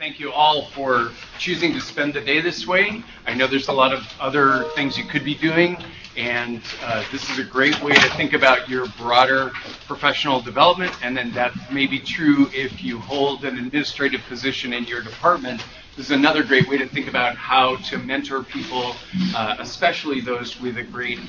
Thank you all for choosing to spend the day this way. I know there's a lot of other things you could be doing, and this is a great way to think about your broader professional development, and then that may be true if you hold an administrative position in your department. This is another great way to think about how to mentor people, especially those with a great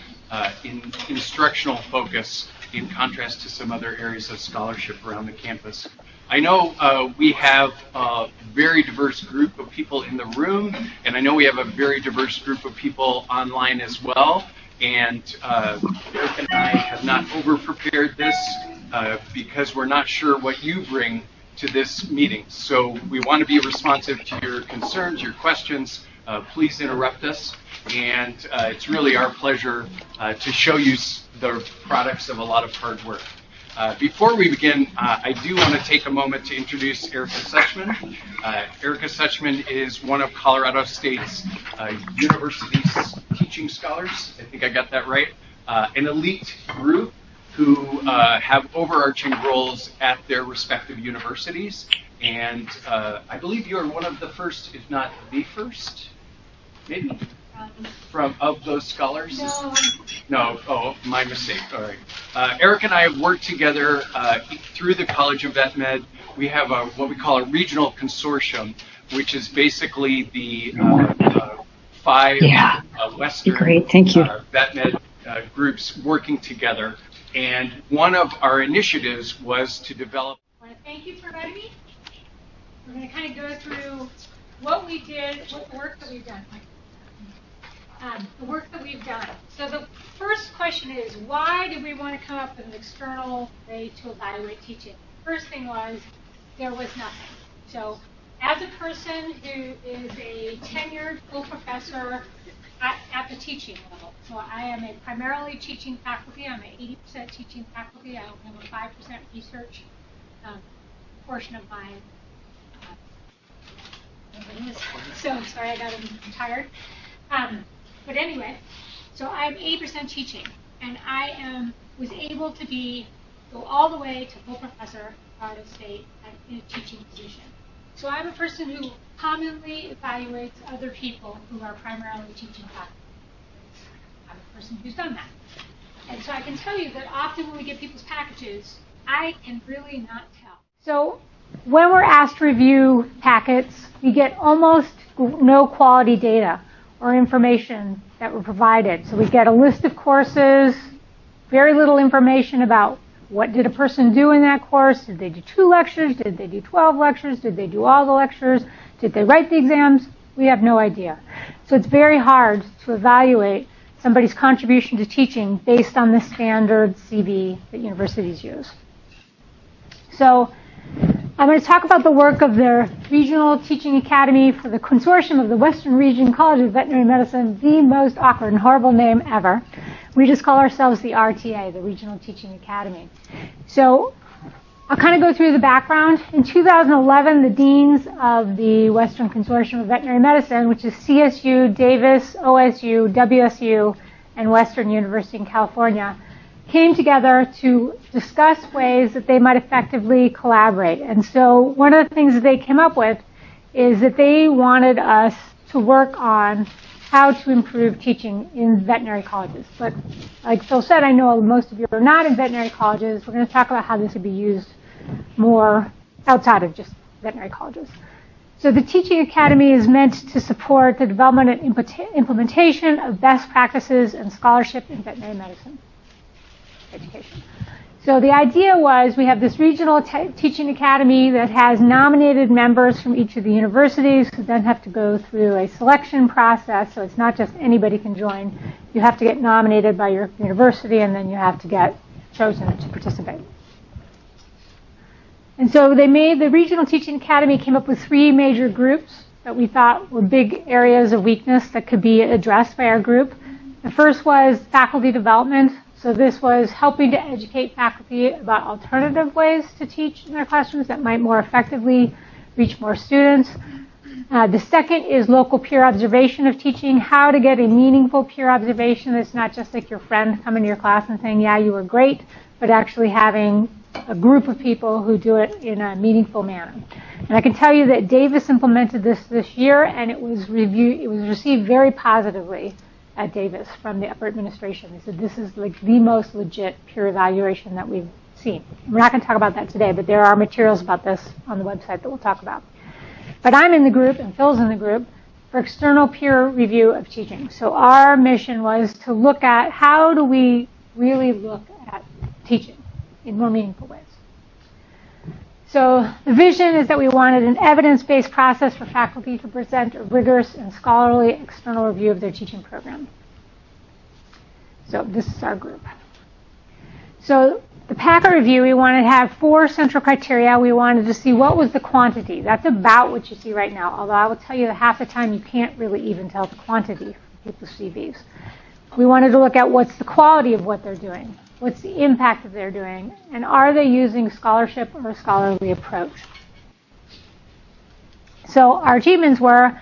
instructional focus, in contrast to some other areas of scholarship around the campus. I know we have a very diverse group of people in the room, and I know we have a very diverse group of people online as well. And Eric and I have not over-prepared this because we're not sure what you bring to this meeting. So we want to be responsive to your concerns, your questions. Please interrupt us. And it's really our pleasure to show you the products of a lot of hard work. Before we begin, I do want to take a moment to introduce Erica Suchman. Erica Suchman is one of Colorado State's university's teaching scholars. I think I got that right. An elite group who have overarching roles at their respective universities. And I believe you are one of the first, if not the first, maybe, of those scholars? No. Oh, my mistake. All right. Eric and I have worked together through the College of Vet Med. We have what we call a regional consortium, which is basically the five Western Vet Med groups working together. And one of our initiatives was to develop. I want to thank you for inviting me. We're going to kind of go through what we did, what the work that we've done. So the first question is, why did we want to come up with an external way to evaluate teaching? First thing was, there was nothing. So as a person who is a tenured full professor at the teaching level, so I am a primarily teaching faculty. I'm an 80% teaching faculty. I have a 5% research portion of my so sorry, I got tired. But anyway, so I'm 80% teaching, and I was able to go all the way to full professor at Colorado State in a teaching position. So I'm a person who commonly evaluates other people who are primarily teaching faculty. I'm a person who's done that. And so I can tell you that often when we get people's packages, I can really not tell. So when we're asked to review packets, we get almost no quality data or information that were provided. So we get a list of courses, very little information about what did a person do in that course. Did they do 2 lectures? Did they do 12 lectures? Did they do all the lectures? Did they write the exams? We have no idea. So it's very hard to evaluate somebody's contribution to teaching based on the standard CV that universities use. So I'm going to talk about the work of the Regional Teaching Academy for the Consortium of the Western Region College of Veterinary Medicine, the most awkward and horrible name ever. We just call ourselves the RTA, the Regional Teaching Academy. So I'll kind of go through the background. In 2011, the deans of the Western Consortium of Veterinary Medicine, which is CSU, Davis, OSU, WSU, and Western University in California, came together to discuss ways that they might effectively collaborate. And so one of the things that they came up with is that they wanted us to work on how to improve teaching in veterinary colleges. But like Phil said, I know most of you are not in veterinary colleges. We're going to talk about how this could be used more outside of just veterinary colleges. So the Teaching Academy is meant to support the development and implementation of best practices and scholarship in veterinary medicine education. So the idea was we have this regional teaching academy that has nominated members from each of the universities who then have to go through a selection process. So it's not just anybody can join. You have to get nominated by your university, and then you have to get chosen to participate. And so the Regional Teaching Academy came up with 3 major groups that we thought were big areas of weakness that could be addressed by our group. The first was faculty development. So this was helping to educate faculty about alternative ways to teach in their classrooms that might more effectively reach more students. The second is local peer observation of teaching, how to get a meaningful peer observation that's not just like your friend coming to your class and saying, yeah, you were great, but actually having a group of people who do it in a meaningful manner. And I can tell you that Davis implemented this year, and it was received very positively at Davis from the upper administration. They said this is like the most legit peer evaluation that we've seen. We're not going to talk about that today, but there are materials about this on the website that we'll talk about. But I'm in the group, and Phil's in the group, for external peer review of teaching. So our mission was to look at how do we really look at teaching in more meaningful ways. So the vision is that we wanted an evidence-based process for faculty to present a rigorous and scholarly external review of their teaching program. So this is our group. So the packet review, we wanted to have 4 central criteria. We wanted to see what was the quantity. That's about what you see right now, although I will tell you that half the time you can't really even tell the quantity from people's CVs. We wanted to look at what's the quality of what they're doing. What's the impact that they're doing? And are they using scholarship or a scholarly approach? So our achievements were,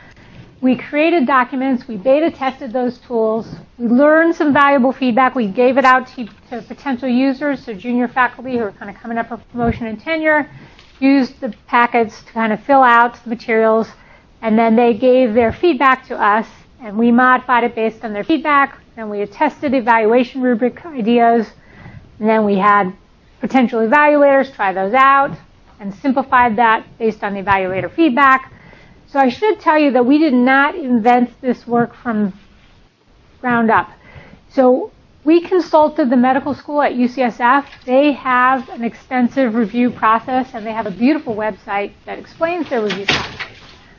we created documents, we beta tested those tools, we learned some valuable feedback, we gave it out to potential users, so junior faculty who are kind of coming up for promotion and tenure, used the packets to kind of fill out the materials, and then they gave their feedback to us, and we modified it based on their feedback, and we tested evaluation rubric ideas. And then we had potential evaluators try those out and simplified that based on the evaluator feedback. So I should tell you that we did not invent this work from ground up. So we consulted the medical school at UCSF. They have an extensive review process, and they have a beautiful website that explains their review process.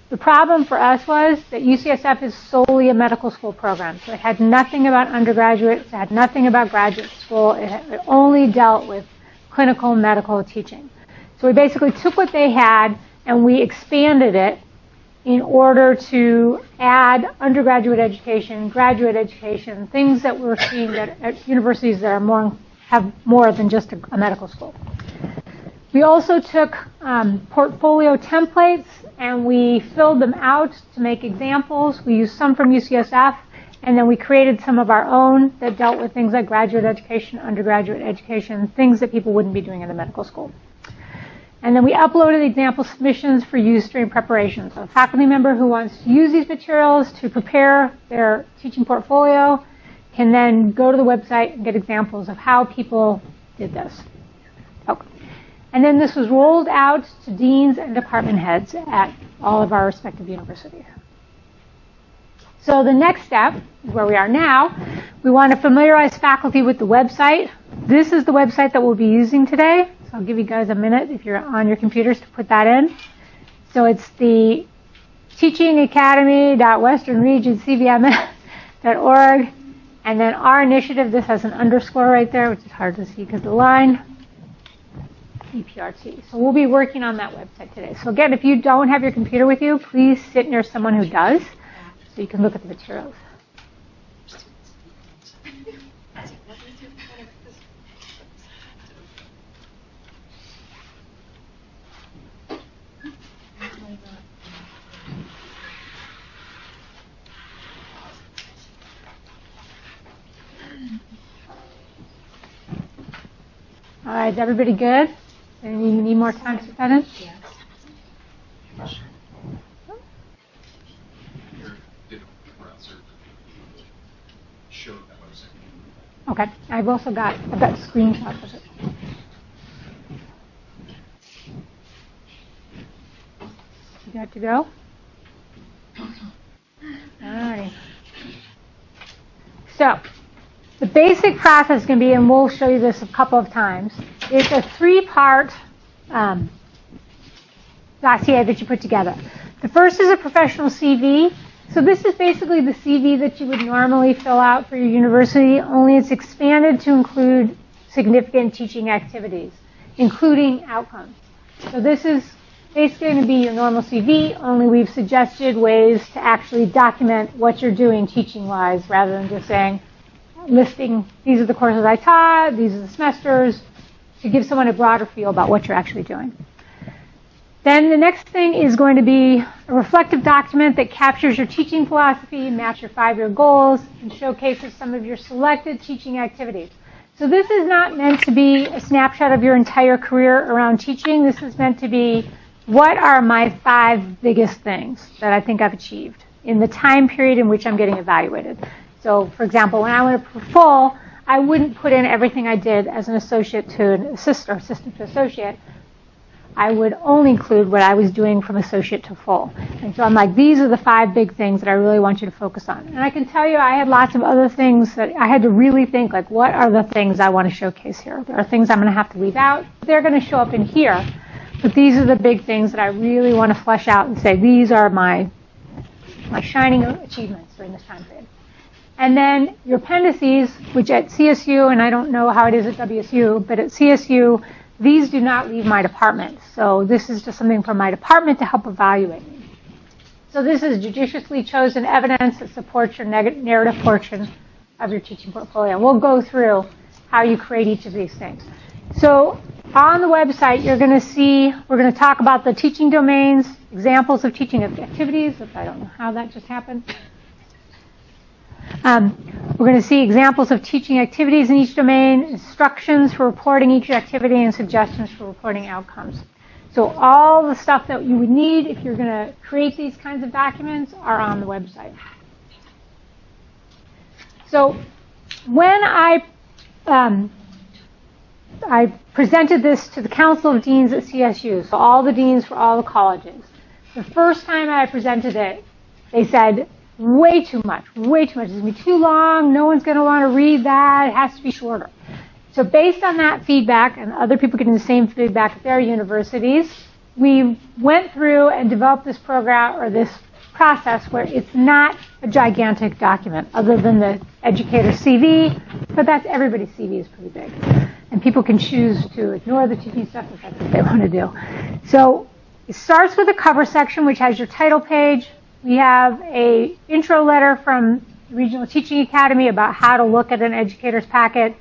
The problem for us was that UCSF is solely a medical school program. So it had nothing about undergraduates, it had nothing about graduate school. It only dealt with clinical medical teaching. So we basically took what they had and we expanded it in order to add undergraduate education, graduate education, things that we're seeing that at universities that are have more than just a medical school. We also took portfolio templates and we filled them out to make examples. We used some from UCSF, and then we created some of our own that dealt with things like graduate education, undergraduate education, things that people wouldn't be doing in a medical school. And then we uploaded example submissions for use during preparation. So a faculty member who wants to use these materials to prepare their teaching portfolio can then go to the website and get examples of how people did this. Okay. And then this was rolled out to deans and department heads at all of our respective universities. So the next step, where we are now, we want to familiarize faculty with the website. This is the website that we'll be using today. So I'll give you guys a minute if you're on your computers to put that in. So it's the teachingacademy.westernregioncvms.org. And then our initiative, this has an underscore right there, which is hard to see because of the line. EPRT. So we'll be working on that website today. So again, if you don't have your computer with you, please sit near someone who does so you can look at the materials. All right, is everybody good? And you need more time to put that in? Yes. Okay, I've got screenshots of it. You got to go? All right. So, the basic process can be, and we'll show you this a couple of times, it's a 3-part dossier that you put together. The first is a professional CV. So this is basically the CV that you would normally fill out for your university, only it's expanded to include significant teaching activities, including outcomes. So this is basically going to be your normal CV, only we've suggested ways to actually document what you're doing teaching-wise, rather than just saying, listing, these are the courses I taught, these are the semesters, to give someone a broader feel about what you're actually doing. Then the next thing is going to be a reflective document that captures your teaching philosophy, maps your 5-year goals, and showcases some of your selected teaching activities. So this is not meant to be a snapshot of your entire career around teaching. This is meant to be, what are my 5 biggest things that I think I've achieved in the time period in which I'm getting evaluated. So, for example, when I went to full, I wouldn't put in everything I did as an associate to an assistant or assistant to associate. I would only include what I was doing from associate to full. And so I'm like, these are the 5 big things that I really want you to focus on. And I can tell you I had lots of other things that I had to really think, like, what are the things I want to showcase here? There are things I'm going to have to leave out. They're going to show up in here. But these are the big things that I really want to flesh out and say, these are my shining achievements during this time period. And then your appendices, which at CSU, and I don't know how it is at WSU, but at CSU, these do not leave my department. So this is just something from my department to help evaluate me. So this is judiciously chosen evidence that supports your narrative portion of your teaching portfolio. We'll go through how you create each of these things. So on the website, you're going to see, we're going to talk about the teaching domains, examples of teaching activities. I don't know how that just happened. We're going to see examples of teaching activities in each domain, instructions for reporting each activity, and suggestions for reporting outcomes. So all the stuff that you would need if you're going to create these kinds of documents are on the website. So when I presented this to the Council of Deans at CSU, so all the deans for all the colleges. The first time I presented it, they said, way too much. It's going to be too long. No one's going to want to read that. It has to be shorter. So based on that feedback, and other people getting the same feedback at their universities, we went through and developed this program, or this process, where it's not a gigantic document, other than the educator's CV, but that's everybody's CV is pretty big. And people can choose to ignore the TV stuff if that's what they want to do. So it starts with a cover section, which has your title page. We have a intro letter from the Regional Teaching Academy about how to look at an educator's packet,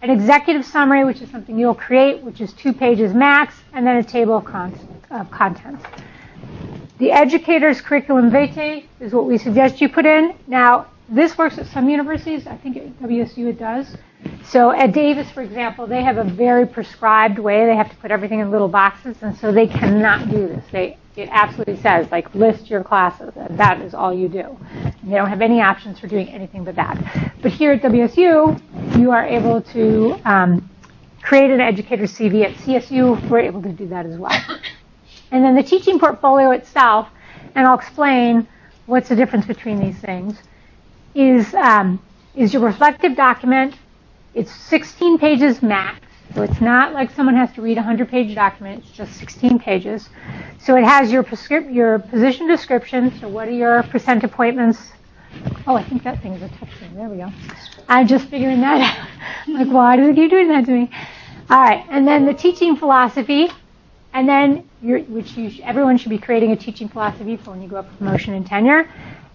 an executive summary, which is something you'll create, which is 2 pages max, and then a table of contents. The educator's curriculum vitae is what we suggest you put in. Now, this works at some universities. I think at WSU it does. So at Davis, for example, they have a very prescribed way. They have to put everything in little boxes, and so they cannot do this. It absolutely says, like, list your classes, and that is all you do. And they don't have any options for doing anything but that. But here at WSU, you are able to create an educator's CV. At CSU, we're able to do that as well. And then the teaching portfolio itself, and I'll explain what's the difference between these things, is your reflective document. It's 16 pages max, so it's not like someone has to read a 100-page document. It's just 16 pages. So it has your position description, so what are your percent appointments. Oh, I think that thing is a touchscreen. There we go. I'm just figuring that out. I'm like, why do you keep doing that to me? All right, and then the teaching philosophy, and then everyone should be creating a teaching philosophy for when you go up for promotion and tenure.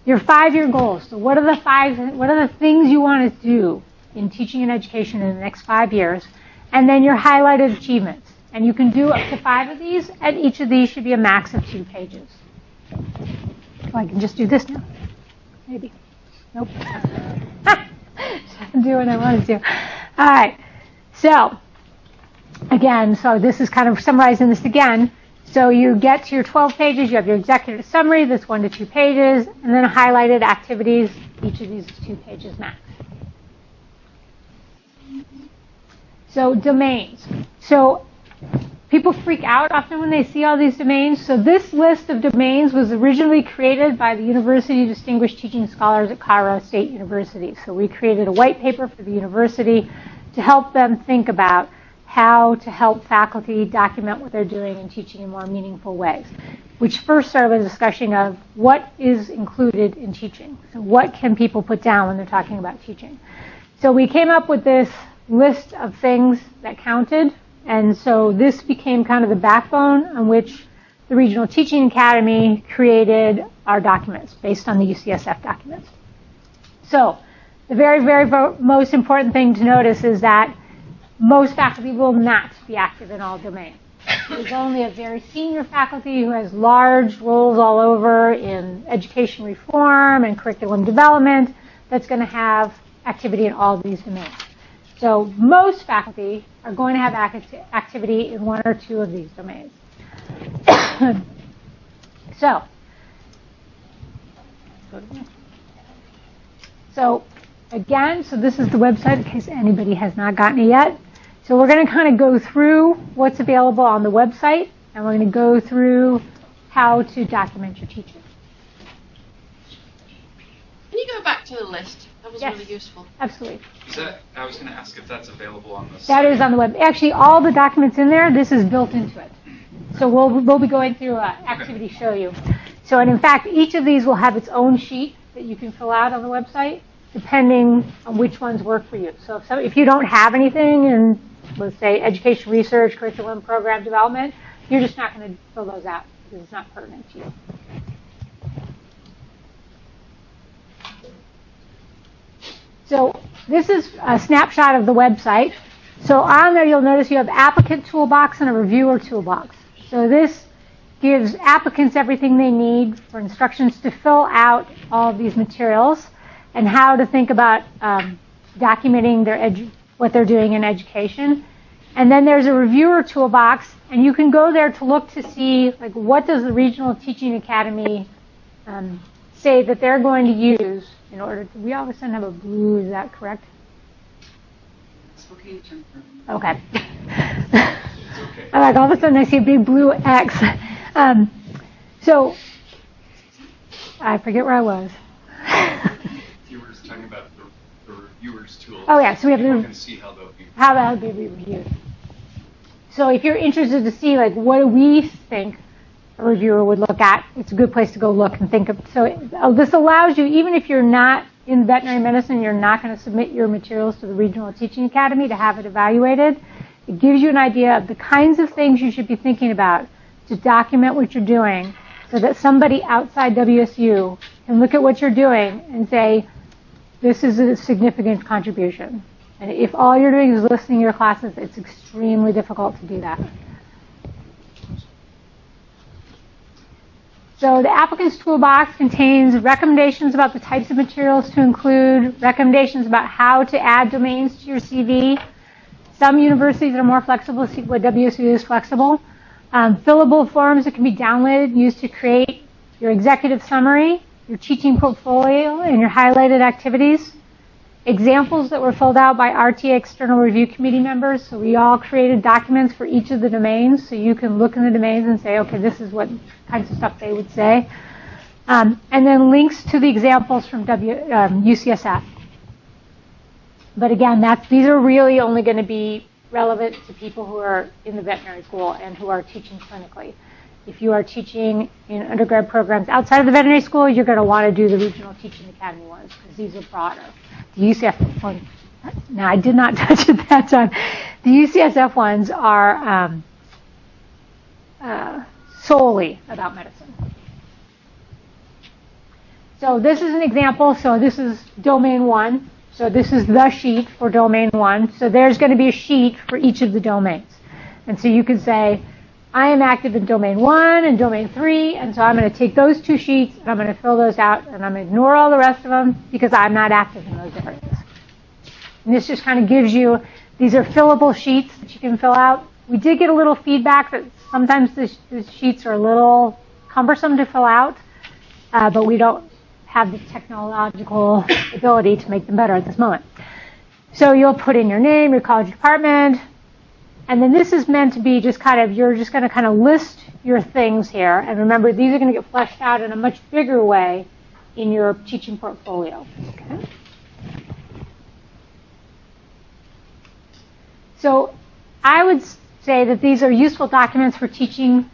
Your 5-year goals. So what are the things you want to do in teaching and education in the next 5 years? And then your highlighted achievements. And you can do up to 5 of these, and each of these should be a max of 2 pages. So I can just do this now. Maybe. Nope. Doesn't do what I wanted to. All right. So, again, this is kind of summarizing this again. So you get to your 12 pages, you have your executive summary, that's 1 to 2 pages, and then highlighted activities. Each of these is 2 pages max. So domains. So people freak out often when they see all these domains. So this list of domains was originally created by the University Distinguished Teaching Scholars at Colorado State University. So we created a white paper for the university to help them think about how to help faculty document what they're doing and teaching in more meaningful ways, which first started with a discussion of what is included in teaching. So what can people put down when they're talking about teaching? So we came up with this list of things that counted, and so this became kind of the backbone on which the Regional Teaching Academy created our documents based on the UCSF documents. So the very, very most important thing to notice is that most faculty will not be active in all domains. There's only a very senior faculty who has large roles all over in education reform and curriculum development that's going to have activity in all of these domains. So most faculty are going to have activity in one or two of these domains. So again, so this is the website in case anybody has not gotten it yet. So we're going to kind of go through what's available on the website, and we're going to go through how to document your teaching. Can you go back to the list? That was Yes, really useful. Absolutely. Is that, I was going to ask if that's available on the That site. is on the web. Actually, all the documents in there, this is built into it. So we'll be going through activity show you. So, and in fact, each of these will have its own sheet that you can fill out on the website, depending on which ones work for you. So if you don't have anything in, let's say, education research, curriculum, program development, you're just not going to fill those out because it's not pertinent to you. So this is a snapshot of the website. So on there, you'll notice you have applicant toolbox and a reviewer toolbox. So this gives applicants everything they need for instructions to fill out all of these materials and how to think about documenting what they're doing in education. And then there's a reviewer toolbox, and you can go there to look to see, like, what does the Regional Teaching Academy say that they're going to use in order to, we all of a sudden have a blue, is that correct? It's okay, Jennifer. Okay. It's okay. Like, all of a sudden I see a big blue X. So, I forget where I was. You were just talking about the reviewers tool. Oh, yeah, so we have People the, can see how they'll be. how that would be reviewed. So if you're interested to see, like, what do we think a reviewer would look at, it's a good place to go look and think of. So this allows you, even if you're not in veterinary medicine, you're not going to submit your materials to the Regional Teaching Academy to have it evaluated. It gives you an idea of the kinds of things you should be thinking about to document what you're doing so that somebody outside WSU can look at what you're doing and say, this is a significant contribution. And if all you're doing is listening to your classes, it's extremely difficult to do that. So the applicant's toolbox contains recommendations about the types of materials to include, recommendations about how to add domains to your CV. Some universities are more flexible, what WSU is flexible. Fillable forms that can be downloaded, used to create your executive summary, your teaching portfolio, and your highlighted activities. Examples that were filled out by RTA External Review Committee members. So we all created documents for each of the domains, so you can look in the domains and say, okay, this is what kinds of stuff they would say. And then links to the examples from UCSF. But again, these are really only going to be relevant to people who are in the veterinary school and who are teaching clinically. If you are teaching in undergrad programs outside of the veterinary school, you're going to want to do the Regional Teaching Academy ones because these are broader. The UCSF ones, no, I did not touch it that time. The UCSF ones are solely about medicine. So this is an example. So this is domain 1. So this is the sheet for domain 1. So there's going to be a sheet for each of the domains. And so you can say, I am active in domain 1 and domain 3, and so I'm going to take those two sheets and I'm going to fill those out and I'm going to ignore all the rest of them because I'm not active in those areas. And this just kind of gives you, these are fillable sheets that you can fill out. We did get a little feedback that sometimes the sheets are a little cumbersome to fill out, but we don't have the technological ability to make them better at this moment. So you'll put in your name, your college department, and then this is meant to be just kind of, you're just going to kind of list your things here. And remember, these are going to get fleshed out in a much bigger way in your teaching portfolio. Okay. So I would say that these are useful documents for teaching,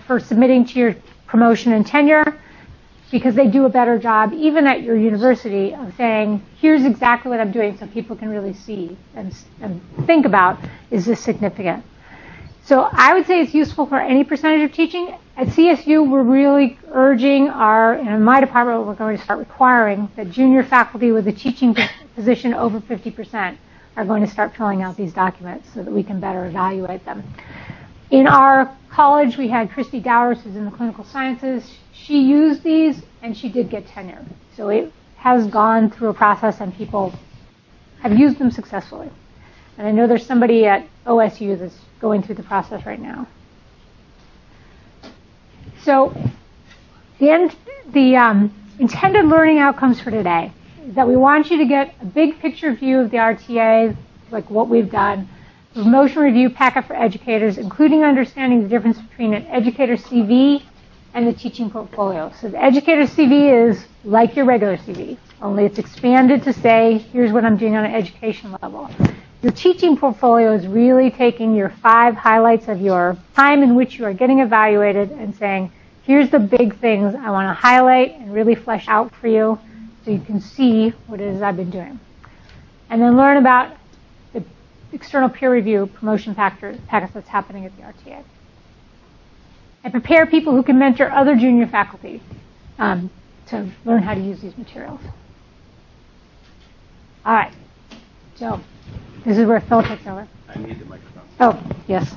for submitting to your promotion and tenure, because they do a better job, even at your university, of saying, here's exactly what I'm doing so people can really see and think about, is this significant? So I would say it's useful for any percentage of teaching. At CSU, we're really urging in my department, we're going to start requiring that junior faculty with a teaching position over 50% are going to start filling out these documents so that we can better evaluate them. In our college, we had Christy Dowers, who's in the clinical sciences. She used these, and she did get tenure. So it has gone through a process, and people have used them successfully. And I know there's somebody at OSU that's going through the process right now. So the intended learning outcomes for today is that we want you to get a big picture view of the RTA, like what we've done, promotion review packet for educators, including understanding the difference between an educator CV and the teaching portfolio. So the educator CV is like your regular CV, only it's expanded to say, here's what I'm doing on an education level. Your teaching portfolio is really taking your 5 highlights of your time in which you are getting evaluated and saying, here's the big things I want to highlight and really flesh out for you so you can see what it is I've been doing. And then learn about the external peer review promotion packets that's happening at the RTA. And prepare people who can mentor other junior faculty to learn how to use these materials. All right. So this is where Phil takes over. I need the microphone. Oh, yes.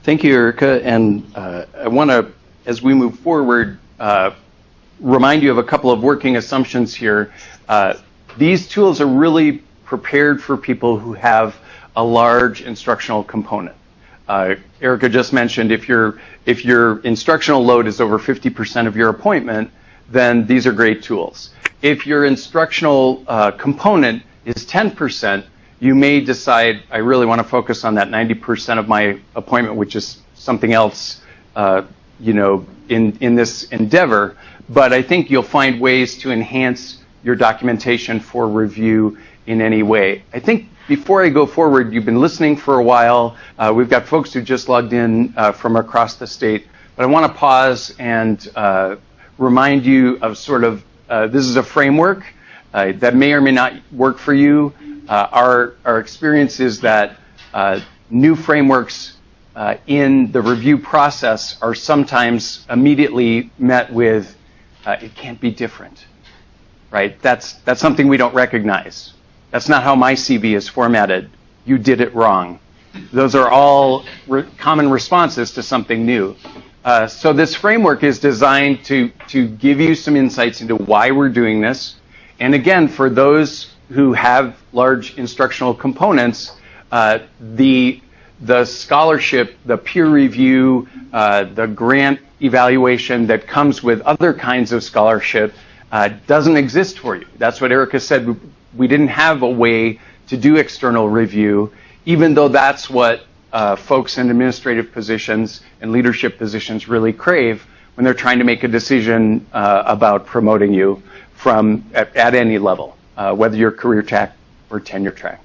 Thank you, Erica. And I want to, as we move forward, remind you of a couple of working assumptions here. These tools are really prepared for people who have a large instructional component. Erica just mentioned if your instructional load is over 50% of your appointment, then these are great tools. If your instructional component is 10%, you may decide, I really want to focus on that 90% of my appointment, which is something else, in this endeavor. But I think you'll find ways to enhance your documentation for review in any way. I think before I go forward, you've been listening for a while. We've got folks who just logged in from across the state. But I want to pause and remind you of sort of, this is a framework that may or may not work for you. Our experience is that new frameworks in the review process are sometimes immediately met with, it can't be different, right? That's something we don't recognize. That's not how my CV is formatted. You did it wrong. Those are all common responses to something new. So this framework is designed to give you some insights into why we're doing this. And again, for those who have large instructional components, the scholarship, the peer review, the grant evaluation that comes with other kinds of scholarship doesn't exist for you. That's what Erica said. We didn't have a way to do external review, even though that's what folks in administrative positions and leadership positions really crave when they're trying to make a decision about promoting you at any level, whether you're career track or tenure track.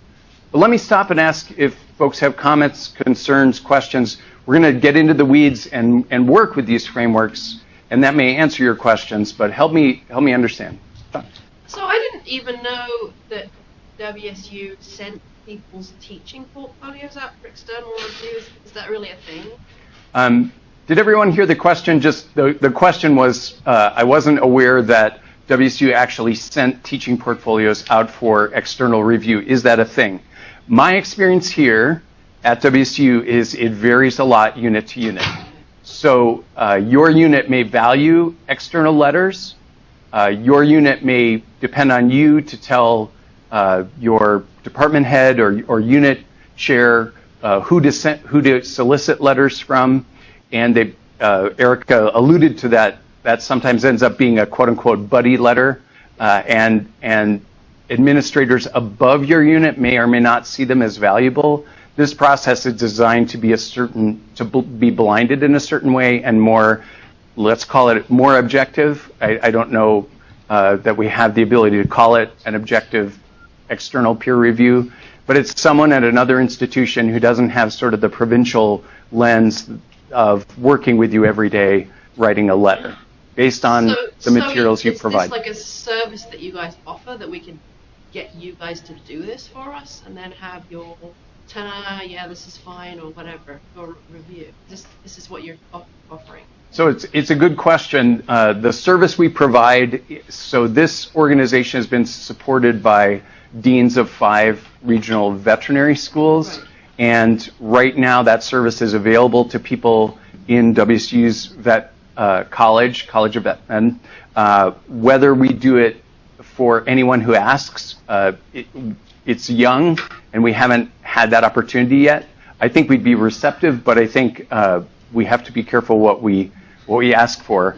But let me stop and ask if folks have comments, concerns, questions. We're going to get into the weeds and work with these frameworks, and that may answer your questions, but help me understand. So I didn't even know that WSU sent people's teaching portfolios out for external reviews. Is that really a thing? Did everyone hear the question? Just the question was, I wasn't aware that WSU actually sent teaching portfolios out for external review. Is that a thing? My experience here at WSU is it varies a lot unit to unit. So your unit may value external letters. Your unit may depend on you to tell your department head or unit chair who to solicit letters from. And Erica alluded to that. That sometimes ends up being a quote-unquote buddy letter, and administrators above your unit may or may not see them as valuable. This process is designed to be blinded in a certain way and more, let's call it more objective. I don't know that we have the ability to call it an objective external peer review, but it's someone at another institution who doesn't have sort of the provincial lens of working with you every day writing a letter based on the materials you provide. Is this like a service that you guys offer that we can get you guys to do this for us and then have your yeah, this is fine or whatever, your review? This is what you're offering. So it's a good question. The service we provide, so this organization has been supported by deans of 5 regional veterinary schools, and right now that service is available to people in WSU's vet college of Bettman. Whether we do it for anyone who asks, it's young, and we haven't had that opportunity yet. I think we'd be receptive, but I think we have to be careful what we ask for.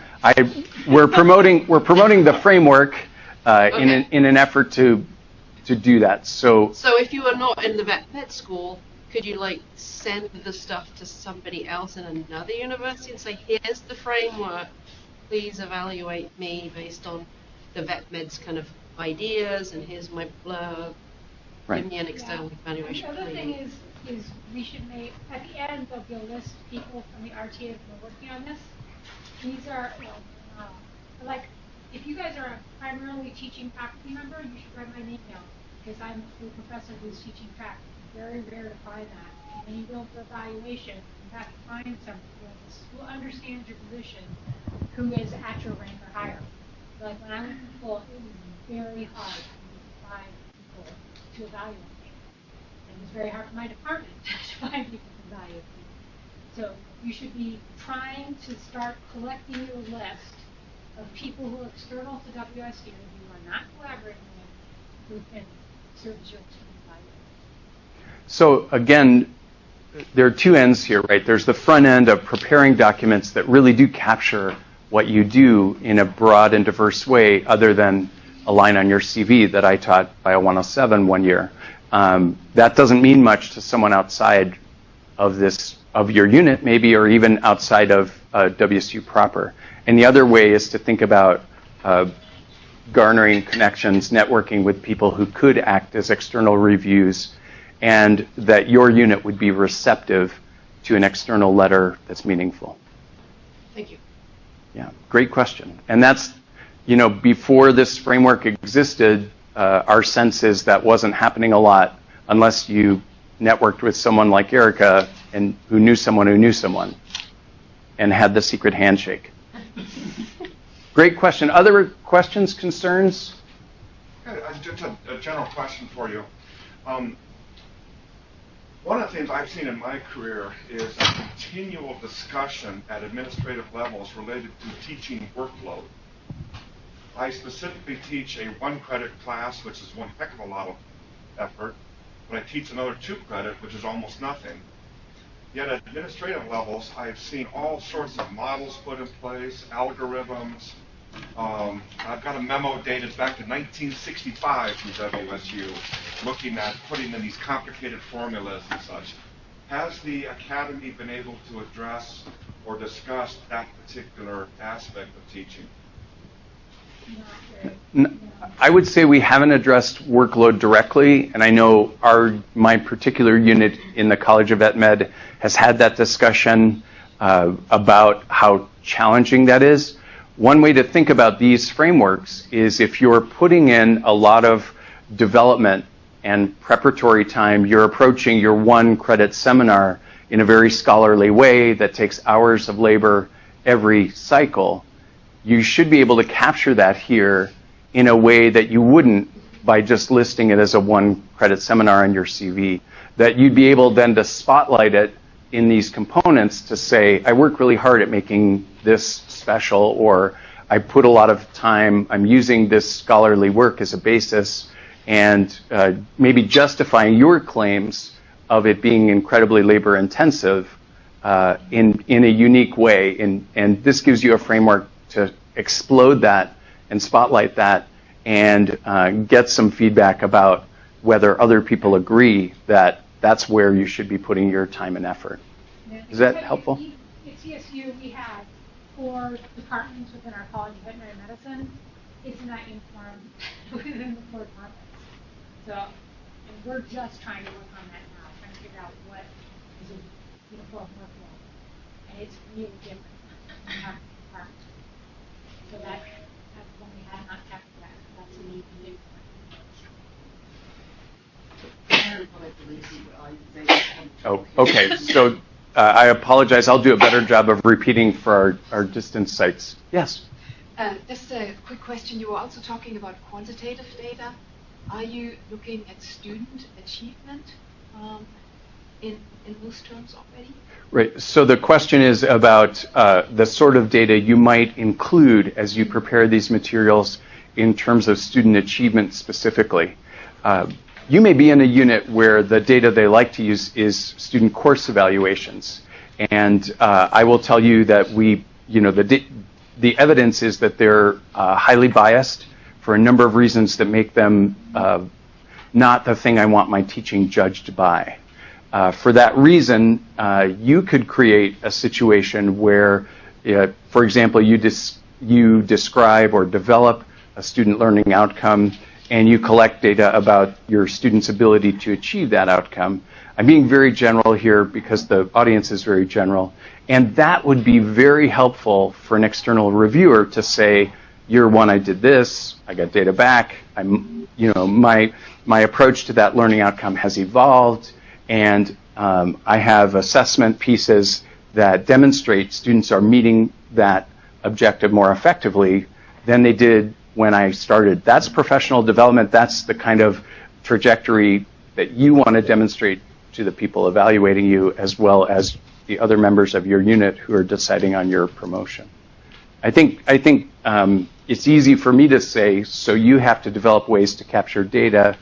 We're promoting the framework Okay. in an effort to do that. So if you are not in the vet med school, could you like send the stuff to somebody else in another university and say, here's the framework, please evaluate me based on the vet med's kind of ideas, and here's my blurb. Right. Give me an external evaluation. The other please. thing is we should make, at the end, there'll be a list of people from the RTA who are working on this. These are, like, if you guys are a primarily teaching faculty member, you should write my name down, because I'm the professor who's teaching track. It's very rare to find that. And when you go for evaluation, you have to find someone who understands your position, who is at your rank or higher. Like, when I went to school, it was very hard to find people to evaluate me. And it was very hard for my department to find people to evaluate me. So you should be trying to start collecting your list of people who are external to WSU, who you are not collaborating with, who can serve as your team evaluator. So again, there are two ends here, right? There's the front end of preparing documents that really do capture what you do in a broad and diverse way, other than a line on your CV that I taught Bio 107 one year. That doesn't mean much to someone outside of your unit, maybe, or even outside of WSU proper. And the other way is to think about garnering connections, networking with people who could act as external reviews, and that your unit would be receptive to an external letter that's meaningful. Thank you. Yeah, great question. And that's, before this framework existed, our sense is that wasn't happening a lot unless you networked with someone like Erica and who knew someone and had the secret handshake. Great question. Other questions, concerns? Just a general question for you. One of the things I've seen in my career is a continual discussion at administrative levels related to teaching workload. I specifically teach a 1-credit class, which is one heck of a lot of effort, but I teach another 2-credit, which is almost nothing. Yet at administrative levels, I've seen all sorts of models put in place, algorithms. I've got a memo dated back to 1965 from WSU, looking at putting in these complicated formulas and such. Has the Academy been able to address or discuss that particular aspect of teaching? I would say we haven't addressed workload directly, and I know my particular unit in the College of Vet Med has had that discussion about how challenging that is. One way to think about these frameworks is if you're putting in a lot of development and preparatory time, you're approaching your 1-credit seminar in a very scholarly way that takes hours of labor every cycle. You should be able to capture that here in a way that you wouldn't by just listing it as a 1-credit seminar on your CV. That you'd be able then to spotlight it in these components to say, I work really hard at making this special, or I put a lot of time, I'm using this scholarly work as a basis, and maybe justifying your claims of it being incredibly labor intensive in a unique way. And this gives you a framework to explode that and spotlight that and get some feedback about whether other people agree that that's where you should be putting your time and effort. Yeah. Is that helpful? At CSU, we have 4 departments within our College of Veterinary Medicine. It's not uniform within the 4 departments. So, and we're just trying to work on that now, trying to figure out what is a uniform workflow. And it's really different in our department. So that's when we have not kept that. That's a need to do. Oh, okay. So I apologize. I'll do a better job of repeating for our distance sites. Yes? Just a quick question. You were also talking about quantitative data. Are you looking at student achievement in those terms already? Right. So the question is about the sort of data you might include as you prepare these materials in terms of student achievement specifically. You may be in a unit where the data they like to use is student course evaluations. And I will tell you that the evidence is that they're highly biased for a number of reasons that make them not the thing I want my teaching judged by. For that reason, you could create a situation where, for example, you describe or develop a student learning outcome and you collect data about your student's ability to achieve that outcome. I'm being very general here because the audience is very general. And that would be very helpful for an external reviewer to say, year one I did this, I got data back, my approach to that learning outcome has evolved, and I have assessment pieces that demonstrate students are meeting that objective more effectively than they did when I started. That's professional development. That's the kind of trajectory that you want to demonstrate to the people evaluating you, as well as the other members of your unit who are deciding on your promotion. I think it's easy for me to say, so you have to develop ways to capture data.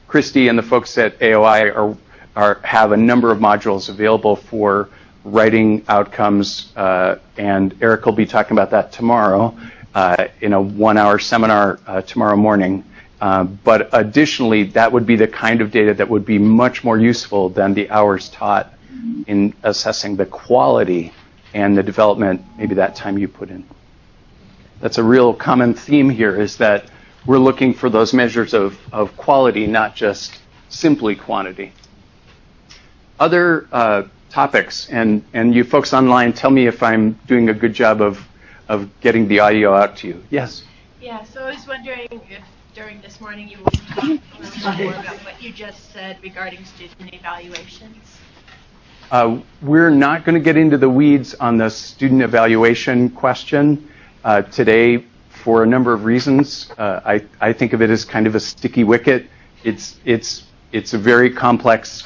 Christy and the folks at AOI have a number of modules available for writing outcomes, and Eric will be talking about that tomorrow in a 1-hour seminar tomorrow morning. But additionally, that would be the kind of data that would be much more useful than the hours taught in assessing the quality and the development, maybe that time you put in. That's a real common theme here, is that we're looking for those measures of quality, not just simply quantity. Other topics, and you folks online, tell me if I'm doing a good job of getting the audio out to you. Yes? Yeah, so I was wondering if during this morning you would talk a little bit more about what you just said regarding student evaluations. We're not going to get into the weeds on the student evaluation question today for a number of reasons. I think of it as kind of a sticky wicket. It's a very complex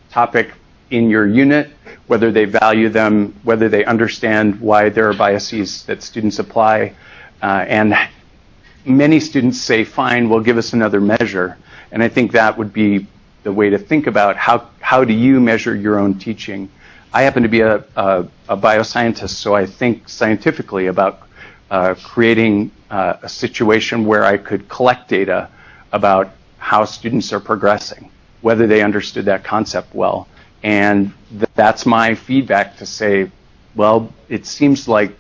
topic in your unit, whether they value them, whether they understand why there are biases that students apply. And many students say, fine, well, give us another measure. And I think that would be the way to think about how do you measure your own teaching. I happen to be a bioscientist, so I think scientifically about creating a situation where I could collect data about how students are progressing, whether they understood that concept well. And that's my feedback to say, well, it seems like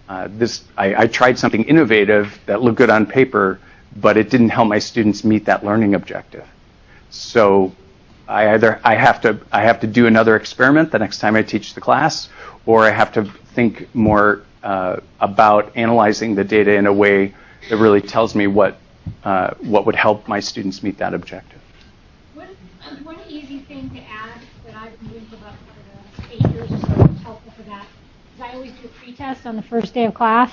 I tried something innovative that looked good on paper, but it didn't help my students meet that learning objective. So I have to do another experiment the next time I teach the class, or I have to think more about analyzing the data in a way that really tells me what would help my students meet that objective. One easy thing to add that I've been doing for about 8 years or so is helpful for that is I always do a pretest on the first day of class,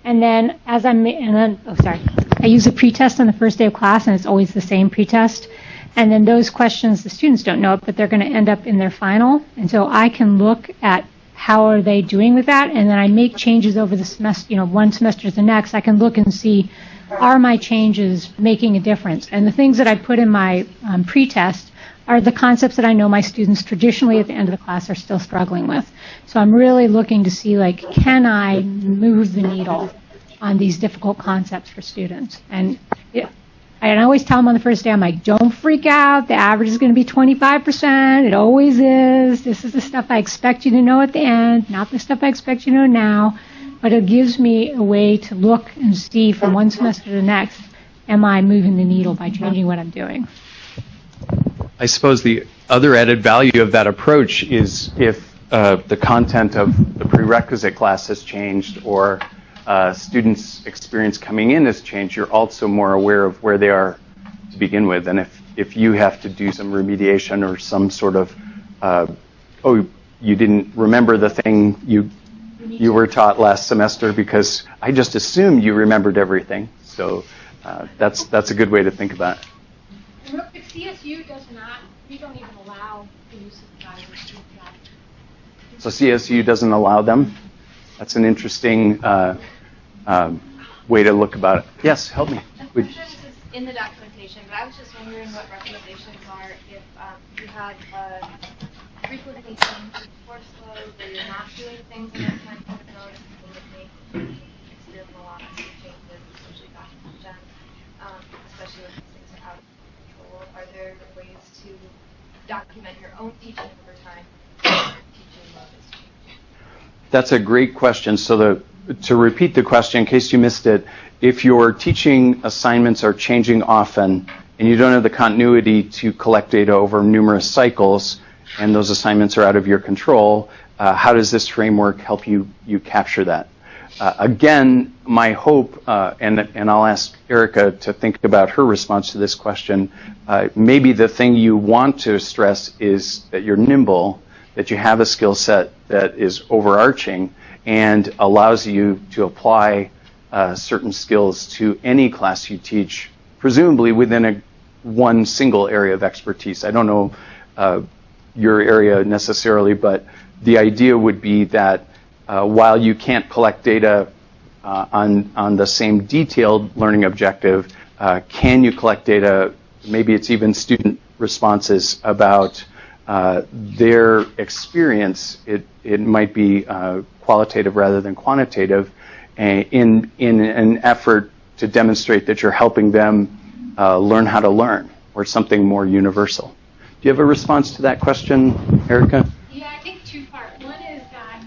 and then I use a pretest on the first day of class, and it's always the same pretest. And then those questions, the students don't know it, but they're going to end up in their final. And so I can look at how are they doing with that, and then I make changes over the semester, one semester to the next. I can look and see, are my changes making a difference? And the things that I put in my pretest are the concepts that I know my students traditionally at the end of the class are still struggling with. So I'm really looking to see, can I move the needle on these difficult concepts for students? And I always tell them on the first day, I'm like, don't freak out. The average is going to be 25%. It always is. This is the stuff I expect you to know at the end, not the stuff I expect you to know now. But it gives me a way to look and see from one semester to the next, am I moving the needle by changing what I'm doing? I suppose the other added value of that approach is if the content of the prerequisite class has changed, or students' experience coming in has changed, you're also more aware of where they are to begin with. And if you have to do some remediation or some sort of, you didn't remember the thing you were taught last semester because I just assumed you remembered everything. So that's a good way to think about it. And real quick, CSU does not we don't even allow the use of evaluation. So CSU doesn't allow them? That's an interesting way to look about it. Yes, help me. I'm sure this is in the documentation, but I was just wondering what recommendations are if you have a frequently changing course load, where you're not doing things in untitled mode, and it may experience a lot of changes, especially documentation, especially when these things are out of control. Are there ways to document your own teaching over time? Teaching load is changing. That's a great question. So to repeat the question, in case you missed it, if your teaching assignments are changing often and you don't have the continuity to collect data over numerous cycles and those assignments are out of your control, how does this framework help you capture that? Again, my hope, and I'll ask Erica to think about her response to this question, maybe the thing you want to stress is that you're nimble, that you have a skill set that is overarching and allows you to apply certain skills to any class you teach, presumably within one single area of expertise. I don't know your area necessarily, but the idea would be that while you can't collect data on the same detailed learning objective, can you collect data, maybe it's even student responses about their experience, it might be qualitative rather than quantitative, in an effort to demonstrate that you're helping them learn how to learn, or something more universal. Do you have a response to that question, Erica? Yeah, I think two-part. One is that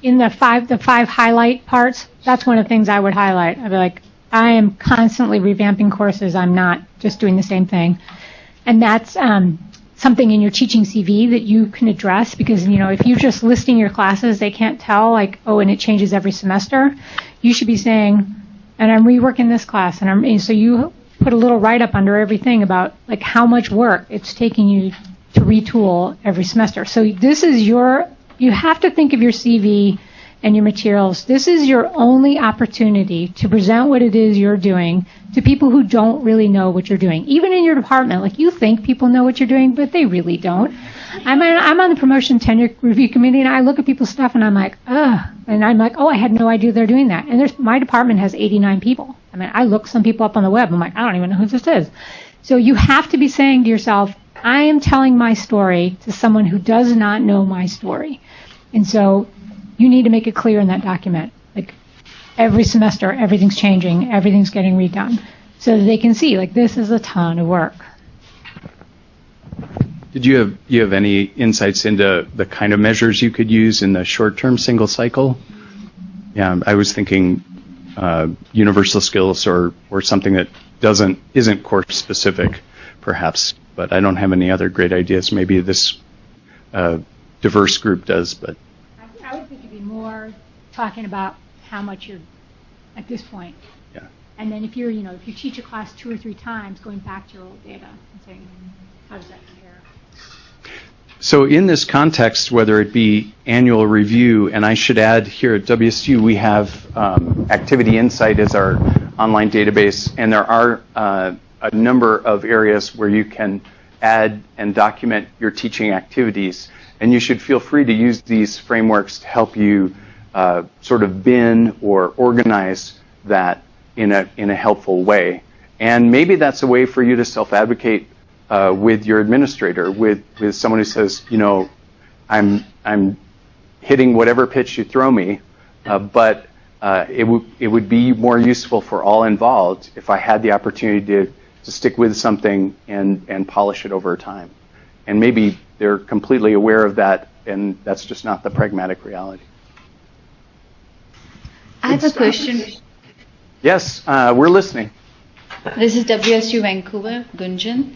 in the five highlight parts, that's one of the things I would highlight. I'd be like, I am constantly revamping courses. I'm not just doing the same thing. And that's something in your teaching CV that you can address, because, you know, if you're just listing your classes, they can't tell, like, oh, and it changes every semester. You should be saying, and I'm reworking this class, and so you put a little write-up under everything about, like, how much work it's taking you to retool every semester. So this is you have to think of your CV and your materials. This is your only opportunity to present what it is you're doing to people who don't really know what you're doing. Even in your department, like, you think people know what you're doing, but they really don't. I'm on the promotion tenure review committee, and I look at people's stuff, and I'm like, ugh. And I'm like, oh, I had no idea they're doing that. And my department has 89 people. I mean, I look some people up on the web. I'm like, I don't even know who this is. So you have to be saying to yourself, I am telling my story to someone who does not know my story. And so you need to make it clear in that document. Like, every semester, everything's changing, everything's getting redone, so that they can see, like, this is a ton of work. Did you have any insights into the kind of measures you could use in the short-term single cycle? Yeah, I was thinking universal skills or something that isn't course specific, perhaps. But I don't have any other great ideas. Maybe this diverse group does. But I would think it'd be more talking about how much you're at this point. Yeah. And then if you teach a class 2 or 3 times, going back to your old data and saying, how does that compare? So in this context, whether it be annual review, and I should add here at WSU, we have Activity Insight as our online database, and there are a number of areas where you can add and document your teaching activities. And you should feel free to use these frameworks to help you sort of bin or organize that in a helpful way. And maybe that's a way for you to self-advocate with your administrator, with someone who says, you know, I'm hitting whatever pitch you throw me, but it would be more useful for all involved if I had the opportunity to stick with something and polish it over time. And maybe they're completely aware of that, and that's just not the pragmatic reality. I have a question. Yes, we're listening. This is WSU Vancouver, Gunjan.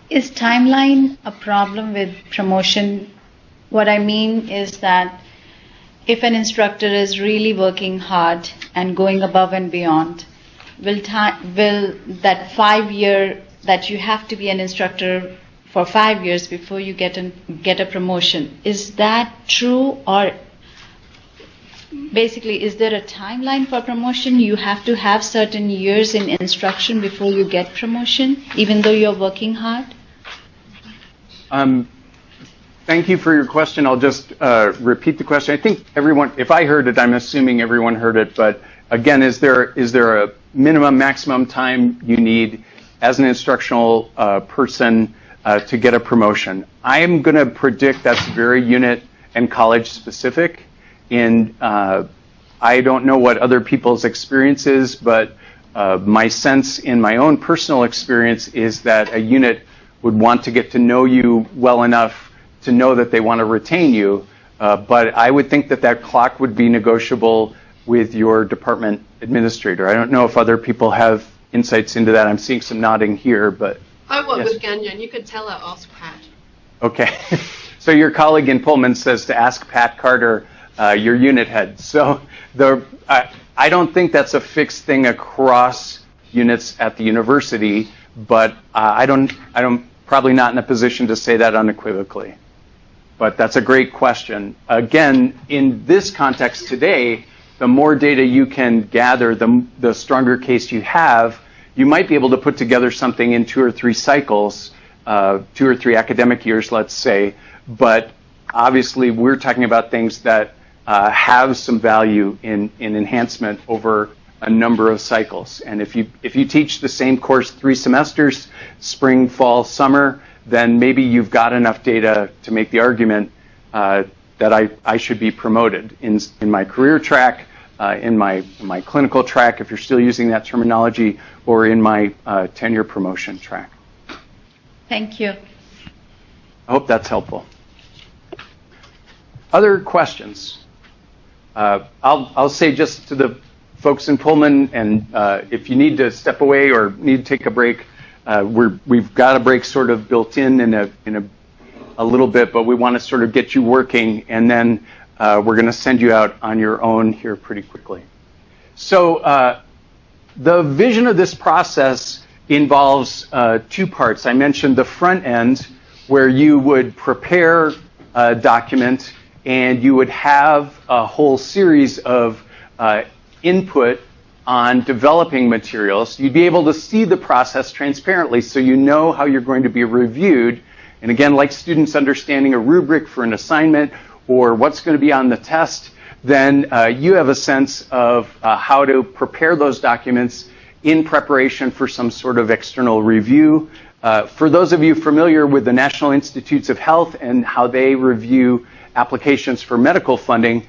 Is timeline a problem with promotion? What I mean is that if an instructor is really working hard and going above and beyond, will that 5-year that you have to be an instructor for 5 years before you get a promotion, is that true? Or basically, is there a timeline for promotion? You have to have certain years in instruction before you get promotion, even though you're working hard? Thank you for your question. I'll just repeat the question. I think everyone, if I heard it, I'm assuming everyone heard it. But again, is there a minimum, maximum time you need as an instructional person to get a promotion? I'm going to predict that's very unit and college specific. And I don't know what other people's experience is, but my sense in my own personal experience is that a unit would want to get to know you well enough to know that they want to retain you. But I would think that that clock would be negotiable with your department administrator. I don't know if other people have insights into that. I'm seeing some nodding here, but I work yes. with Ganyan. You could tell her, ask Pat. Okay. So your colleague in Pullman says to ask Pat Carter, your unit head. So I don't think that's a fixed thing across units at the university, but I don't probably not in a position to say that unequivocally. But that's a great question. Again, in this context today, the more data you can gather, the stronger case you have. You might be able to put together something in 2 or 3 cycles, 2 or 3 academic years, let's say. But obviously, we're talking about things that have some value in enhancement over a number of cycles. And if you teach the same course 3 semesters, spring, fall, summer, then maybe you've got enough data to make the argument that I should be promoted in my career track, in my clinical track, if you're still using that terminology, or in my tenure promotion track. Thank you. I hope that's helpful. Other questions? I'll say just to the folks in Pullman, and if you need to step away or need to take a break, we've got a break sort of built in a little bit, but we want to sort of get you working, and then we're going to send you out on your own here pretty quickly. So the vision of this process involves 2 parts. I mentioned the front end, where you would prepare a document and you would have a whole series of input on developing materials. You'd be able to see the process transparently so you know how you're going to be reviewed. And again, like students understanding a rubric for an assignment or what's going to be on the test, then you have a sense of how to prepare those documents in preparation for some sort of external review. For those of you familiar with the National Institutes of Health and how they review applications for medical funding,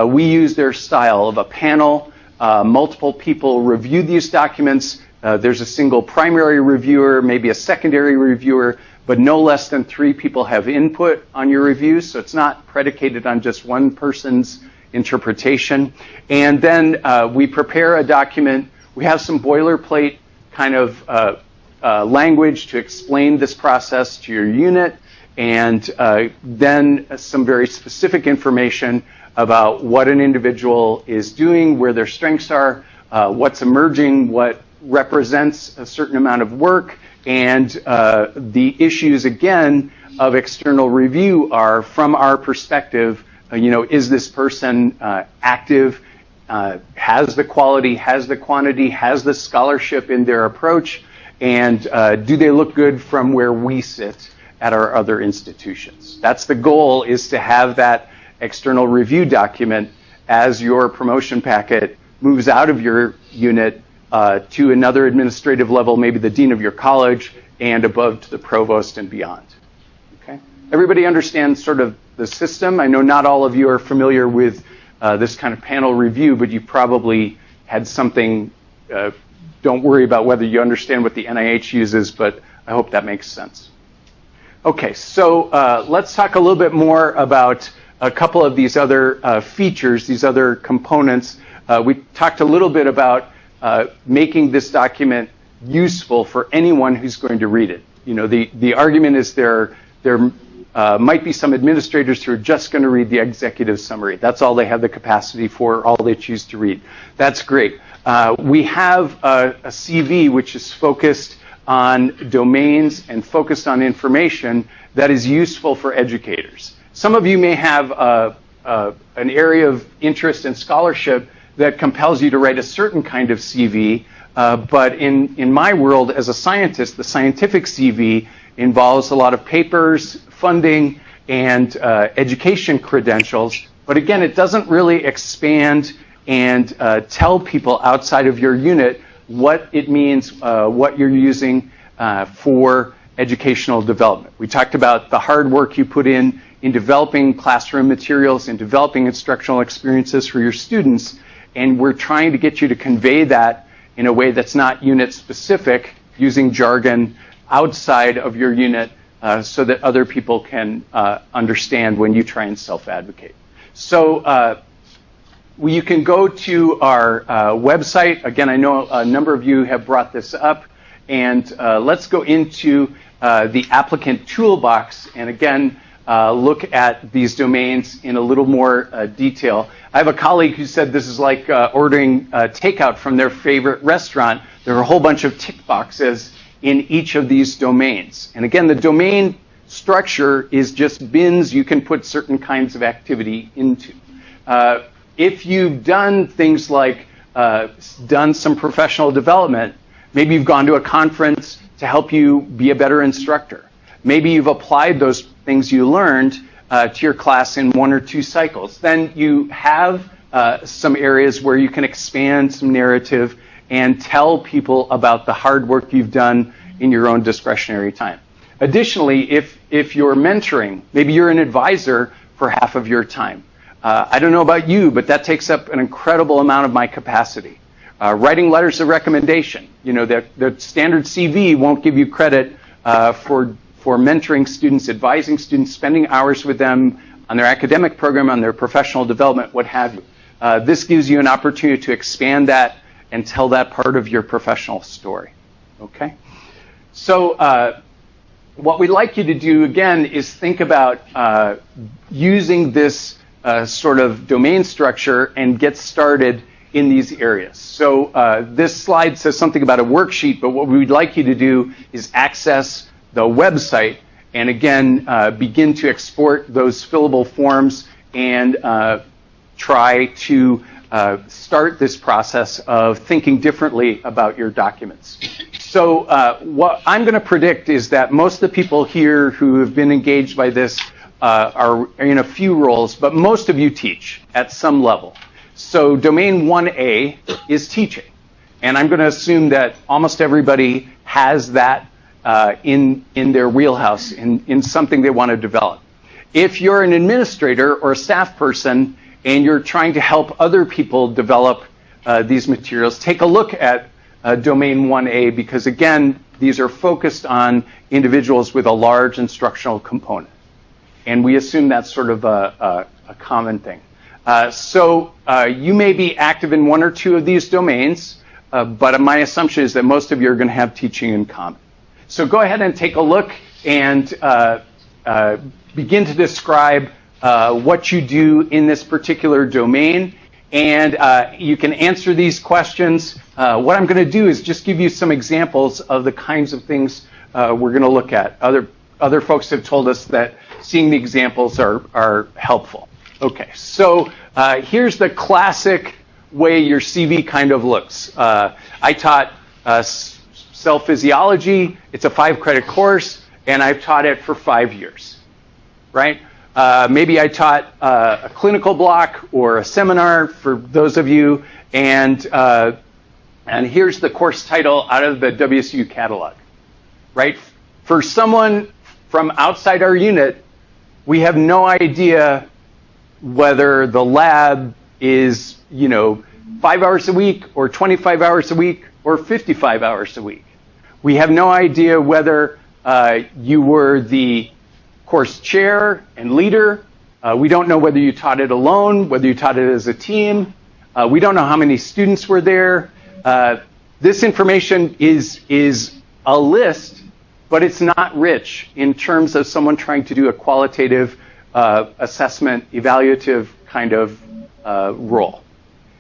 we use their style of a panel. Multiple people review these documents. There's a single primary reviewer, maybe a secondary reviewer, but no less than 3 people have input on your review, so it's not predicated on just one person's interpretation. And then we prepare a document. We have some boilerplate kind of language to explain this process to your unit, and then some very specific information about what an individual is doing, where their strengths are, what's emerging, what represents a certain amount of work, and the issues, again, of external review are, from our perspective, is this person active, has the quality, has the quantity, has the scholarship in their approach, and do they look good from where we sit at our other institutions? That's the goal, is to have that external review document as your promotion packet moves out of your unit to another administrative level, maybe the dean of your college, and above to the provost and beyond. Okay? Everybody understands sort of the system. I know not all of you are familiar with this kind of panel review, but you probably had something. Don't worry about whether you understand what the NIH uses, but I hope that makes sense. Okay, so let's talk a little bit more about a couple of these other features, these other components. We talked a little bit about making this document useful for anyone who's going to read it. The argument is there might be some administrators who are just going to read the executive summary. That's all they have the capacity for, all they choose to read. That's great. We have a CV which is focused on domains and focused on information that is useful for educators. Some of you may have an area of interest and scholarship that compels you to write a certain kind of CV, but in my world as a scientist, the scientific CV involves a lot of papers, funding, and education credentials. But again, it doesn't really expand and tell people outside of your unit what it means, what you're using for educational development. We talked about the hard work you put in developing classroom materials, in developing instructional experiences for your students, and we're trying to get you to convey that in a way that's not unit specific, using jargon outside of your unit so that other people can understand when you try and self-advocate. So you can go to our website. Again, I know a number of you have brought this up, and let's go into the applicant toolbox, and again, look at these domains in a little more detail. I have a colleague who said this is like ordering takeout from their favorite restaurant. There are a whole bunch of tick boxes in each of these domains. And again, the domain structure is just bins you can put certain kinds of activity into. If you've done things like done some professional development, maybe you've gone to a conference to help you be a better instructor. Maybe you've applied those things you learned to your class in 1 or 2 cycles. Then you have some areas where you can expand some narrative and tell people about the hard work you've done in your own discretionary time. Additionally, if you're mentoring, maybe you're an advisor for half of your time. I don't know about you, but that takes up an incredible amount of my capacity. Writing letters of recommendation. You know, the standard CV won't give you credit for mentoring students, advising students, spending hours with them on their academic program, on their professional development, what have you. This gives you an opportunity to expand that and tell that part of your professional story. Okay? So what we'd like you to do, again, is think about using this sort of domain structure and get started in these areas. So this slide says something about a worksheet, but what we'd like you to do is access the website and again begin to export those fillable forms and try to start this process of thinking differently about your documents. So what I'm going to predict is that most of the people here who have been engaged by this are in a few roles, but most of you teach at some level. So domain 1A is teaching. And I'm going to assume that almost everybody has that in their wheelhouse, in something they want to develop. If you're an administrator or a staff person and you're trying to help other people develop these materials, take a look at domain 1A, because again, these are focused on individuals with a large instructional component. And we assume that's sort of a common thing. So you may be active in 1 or 2 of these domains, but my assumption is that most of you are going to have teaching in common. So go ahead and take a look and begin to describe what you do in this particular domain. And you can answer these questions. What I'm going to do is just give you some examples of the kinds of things we're going to look at. Other folks have told us that seeing the examples are helpful. Okay, so here's the classic way your CV kind of looks. I taught cell physiology. It's a 5-credit course, and I've taught it for 5 years, right? Maybe I taught a clinical block or a seminar for those of you, and here's the course title out of the WSU catalog, right? For someone from outside our unit, we have no idea whether the lab is, 5 hours a week or 25 hours a week or 55 hours a week. We have no idea whether you were the course chair and leader. We don't know whether you taught it alone, whether you taught it as a team. We don't know how many students were there. This information is a list, but it's not rich in terms of someone trying to do a qualitative assessment, evaluative kind of role.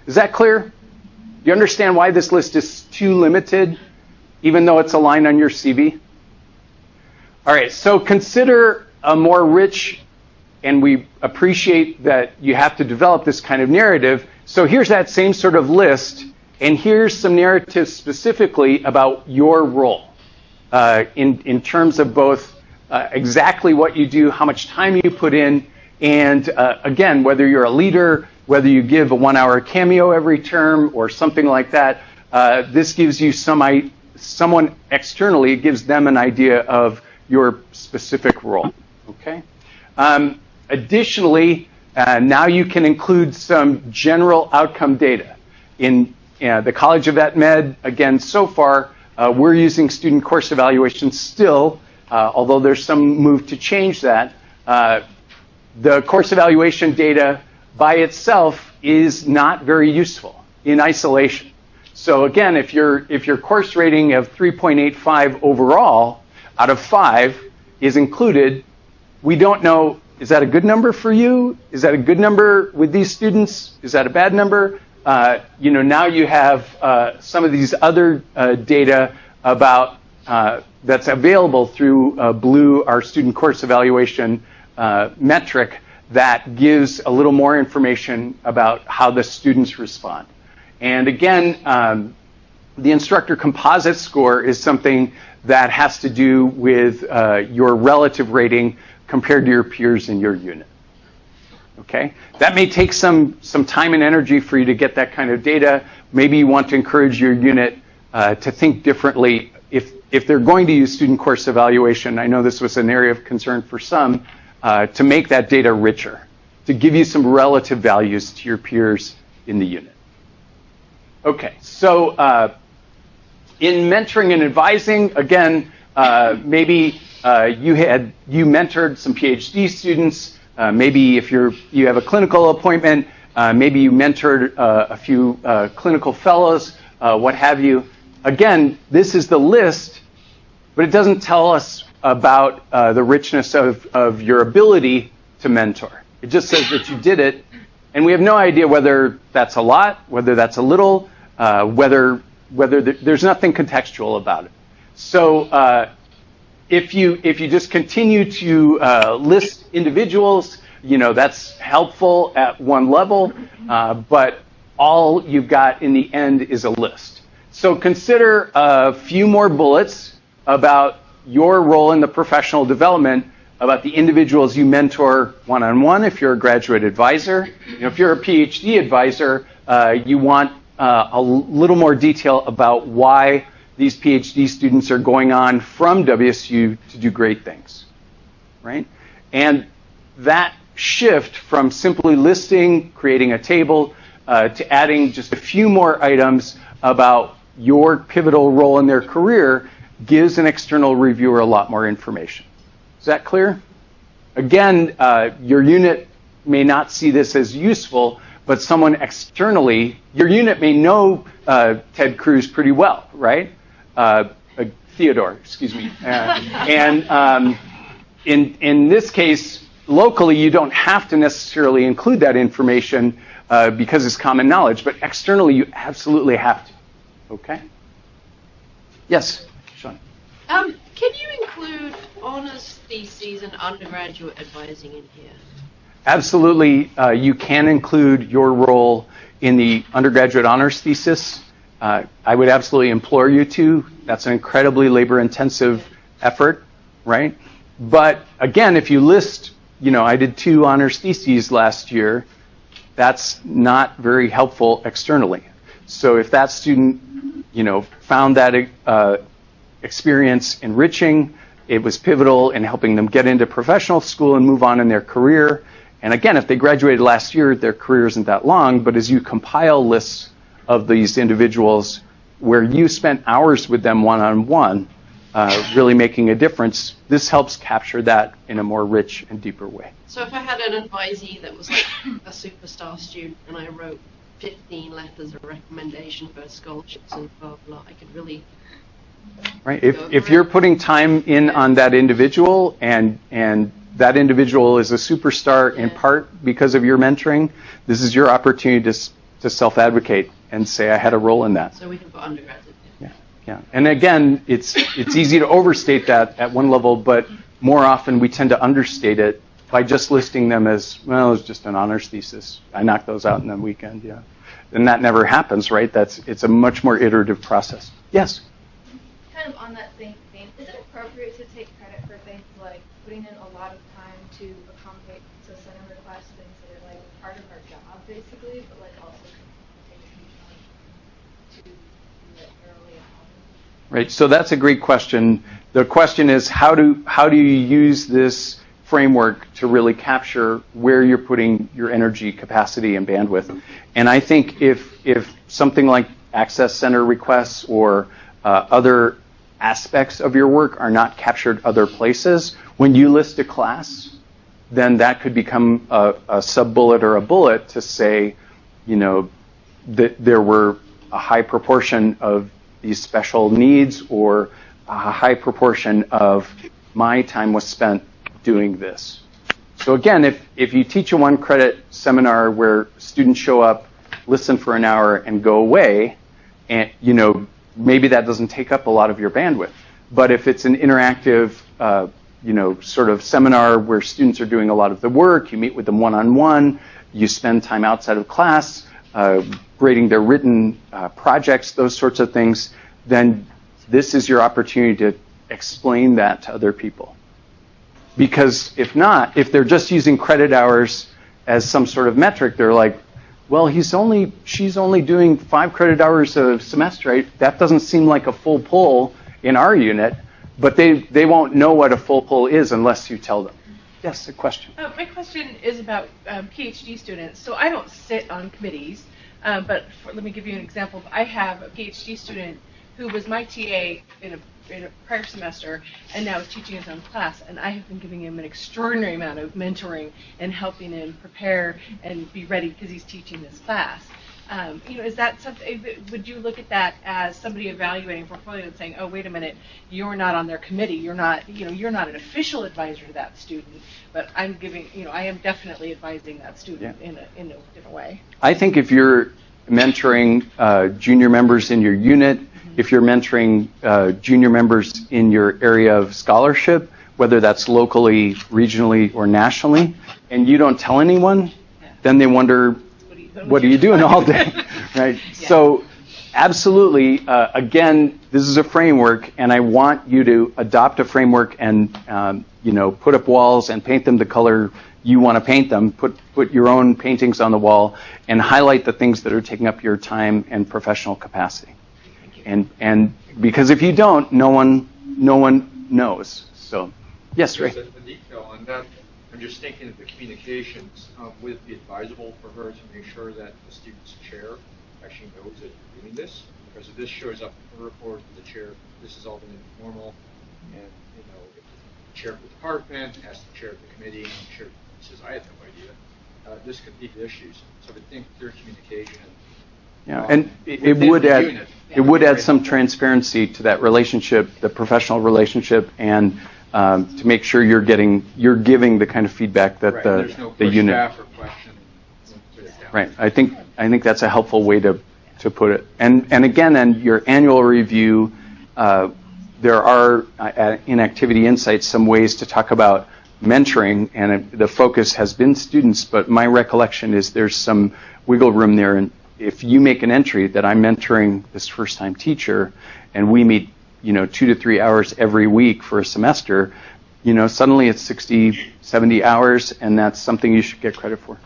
Is that clear? Do you understand why this list is too limited, even though it's a line on your CV? All right, so consider a more rich, and we appreciate that you have to develop this kind of narrative. So here's that same sort of list, and here's some narratives specifically about your role. in terms of both exactly what you do, how much time you put in, and again, whether you're a leader, whether you give a 1-hour cameo every term or something like that, this gives you someone externally, it gives them an idea of your specific role. Okay. Additionally, now you can include some general outcome data. In the College of Vet Med, again, so far, we're using student course evaluation still, although there's some move to change that. The course evaluation data by itself is not very useful in isolation. So again, if your course rating of 3.85 overall out of 5 is included, we don't know, is that a good number for you? Is that a good number with these students? Is that a bad number? Now you have some of these other data about that's available through Blue, our student course evaluation metric, that gives a little more information about how the students respond. And again, the instructor composite score is something that has to do with your relative rating compared to your peers in your unit. Okay? That may take some time and energy for you to get that kind of data. Maybe you want to encourage your unit to think differently. If they're going to use student course evaluation, I know this was an area of concern for some, to make that data richer, to give you some relative values to your peers in the unit. Okay, so in mentoring and advising, again, maybe you mentored some PhD students. Maybe if you have a clinical appointment, maybe you mentored a few clinical fellows, what have you. Again, this is the list, but it doesn't tell us about the richness of your ability to mentor. It just says that you did it, and we have no idea whether that's a lot, whether that's a little, whether there's nothing contextual about it. So if you just continue to list individuals, that's helpful at one level, but all you've got in the end is a list. So consider a few more bullets about your role in the professional development, about the individuals you mentor one-on-one if you're a graduate advisor. If you're a PhD advisor, you want a little more detail about why these PhD students are going on from WSU to do great things, right? And that shift from simply listing, creating a table, to adding just a few more items about your pivotal role in their career gives an external reviewer a lot more information. Is that clear? Again, your unit may not see this as useful, but someone externally, your unit may know Ted Cruz pretty well, right? Theodore, excuse me. And in this case, locally, you don't have to necessarily include that information because it's common knowledge, but externally, you absolutely have to. Okay? Yes, Sean. Can you include honors theses and undergraduate advising in here? Absolutely. You can include your role in the undergraduate honors thesis. I would absolutely implore you to. That's an incredibly labor-intensive effort, right? But again, if you list, I did 2 honors theses last year, that's not very helpful externally. So if that student, found that experience enriching, it was pivotal in helping them get into professional school and move on in their career. And again, if they graduated last year, their career isn't that long, but as you compile lists of these individuals where you spent hours with them one-on-one, really making a difference, this helps capture that in a more rich and deeper way. So if I had an advisee that was like a superstar student and I wrote 15 letters of recommendation for scholarships and blah, blah, I could really... Right. If you're putting time in on that individual and that individual is a superstar in part because of your mentoring, this is your opportunity to self-advocate and say, I had a role in that. So we can put undergraduate. Yeah. And again, it's easy to overstate that at one level, but more often we tend to understate it by just listing them as, well, it's just an honors thesis. I knocked those out in a weekend, yeah. And that never happens, right? It's a much more iterative process. Yes? Kind of on that same theme, is it appropriate to take credit for things like putting in a lot of time to accommodate to center requests, things that are like part of our job basically, but like also take a huge amount to do it early on? Right. So that's a great question. The question is how do you use this framework to really capture where you're putting your energy, capacity, and bandwidth? And I think if something like access center requests or other aspects of your work are not captured other places, when you list a class, then that could become a sub-bullet or a bullet to say, you know, that there were a high proportion of these special needs or a high proportion of my time was spent doing this. So again, if you teach a 1-credit seminar where students show up, listen for an hour, and go away, and you know, maybe that doesn't take up a lot of your bandwidth. But if it's an interactive, you know, sort of seminar where students are doing a lot of the work, you meet with them one-on-one, you spend time outside of class, grading their written projects, those sorts of things, then this is your opportunity to explain that to other people. Because if not, if they're just using credit hours as some sort of metric, they're like, well, she's only doing 5 credit hours a semester. Right? That doesn't seem like a full pull in our unit, but they won't know what a full pull is unless you tell them. Yes, a question. My question is about PhD students. So I don't sit on committees, but let me give you an example. I have a PhD student who was my TA in a prior semester and now is teaching his own class, and I have been giving him an extraordinary amount of mentoring and helping him prepare and be ready because he's teaching this class. You know, is that something? Would you look at that as somebody evaluating a portfolio and saying, "Oh, wait a minute, you're not on their committee. You're not, you know, you're not an official advisor to that student, but I'm giving, you know, I am definitely advising that student in a different way." I think if you're mentoring junior members in your unit, if you're mentoring junior members in your area of scholarship, whether that's locally, regionally, or nationally, and you don't tell anyone, then they wonder, what are you doing all day? Right? Yeah. So absolutely, again, this is a framework, and I want you to adopt a framework and you know, put up walls and paint them the color you want to paint them, put your own paintings on the wall, and highlight the things that are taking up your time and professional capacity. And because if you don't, no one knows. So, yes, Ray. There's a detail on that. I'm just thinking of the communications. Would it be advisable for her to make sure that the student's chair actually knows that you're doing this? Because if this shows up in the report to the chair, this has all been informal, and you know, if the chair of the department asks the chair of the committee, and the chair says, "I had no idea," this could lead to issues. So I think clear communication. Yeah, and it would add some transparency to that relationship, the professional relationship, and to make sure you're giving the kind of feedback that the unit. Or question. Right. I think that's a helpful way to put it. And again, in your annual review, there are in Activity Insights some ways to talk about mentoring, and the focus has been students. But my recollection is there's some wiggle room there. And if you make an entry that I'm mentoring this first-time teacher, and we meet, you know, 2 to 3 hours every week for a semester, you know, suddenly it's 60, 70 hours, and that's something you should get credit for.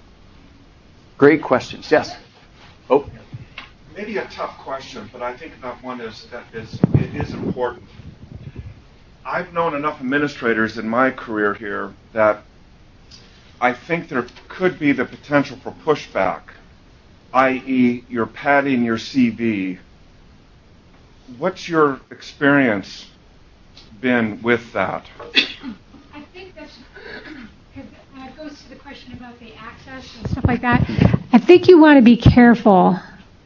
Great questions. Yes. Oh. Maybe a tough question, but I think that one is important. I've known enough administrators in my career here that I think there could be the potential for pushback, i.e., you're padding your CV. What's your experience been with that? I think that goes to the question about the access and stuff like that. I think you want to be careful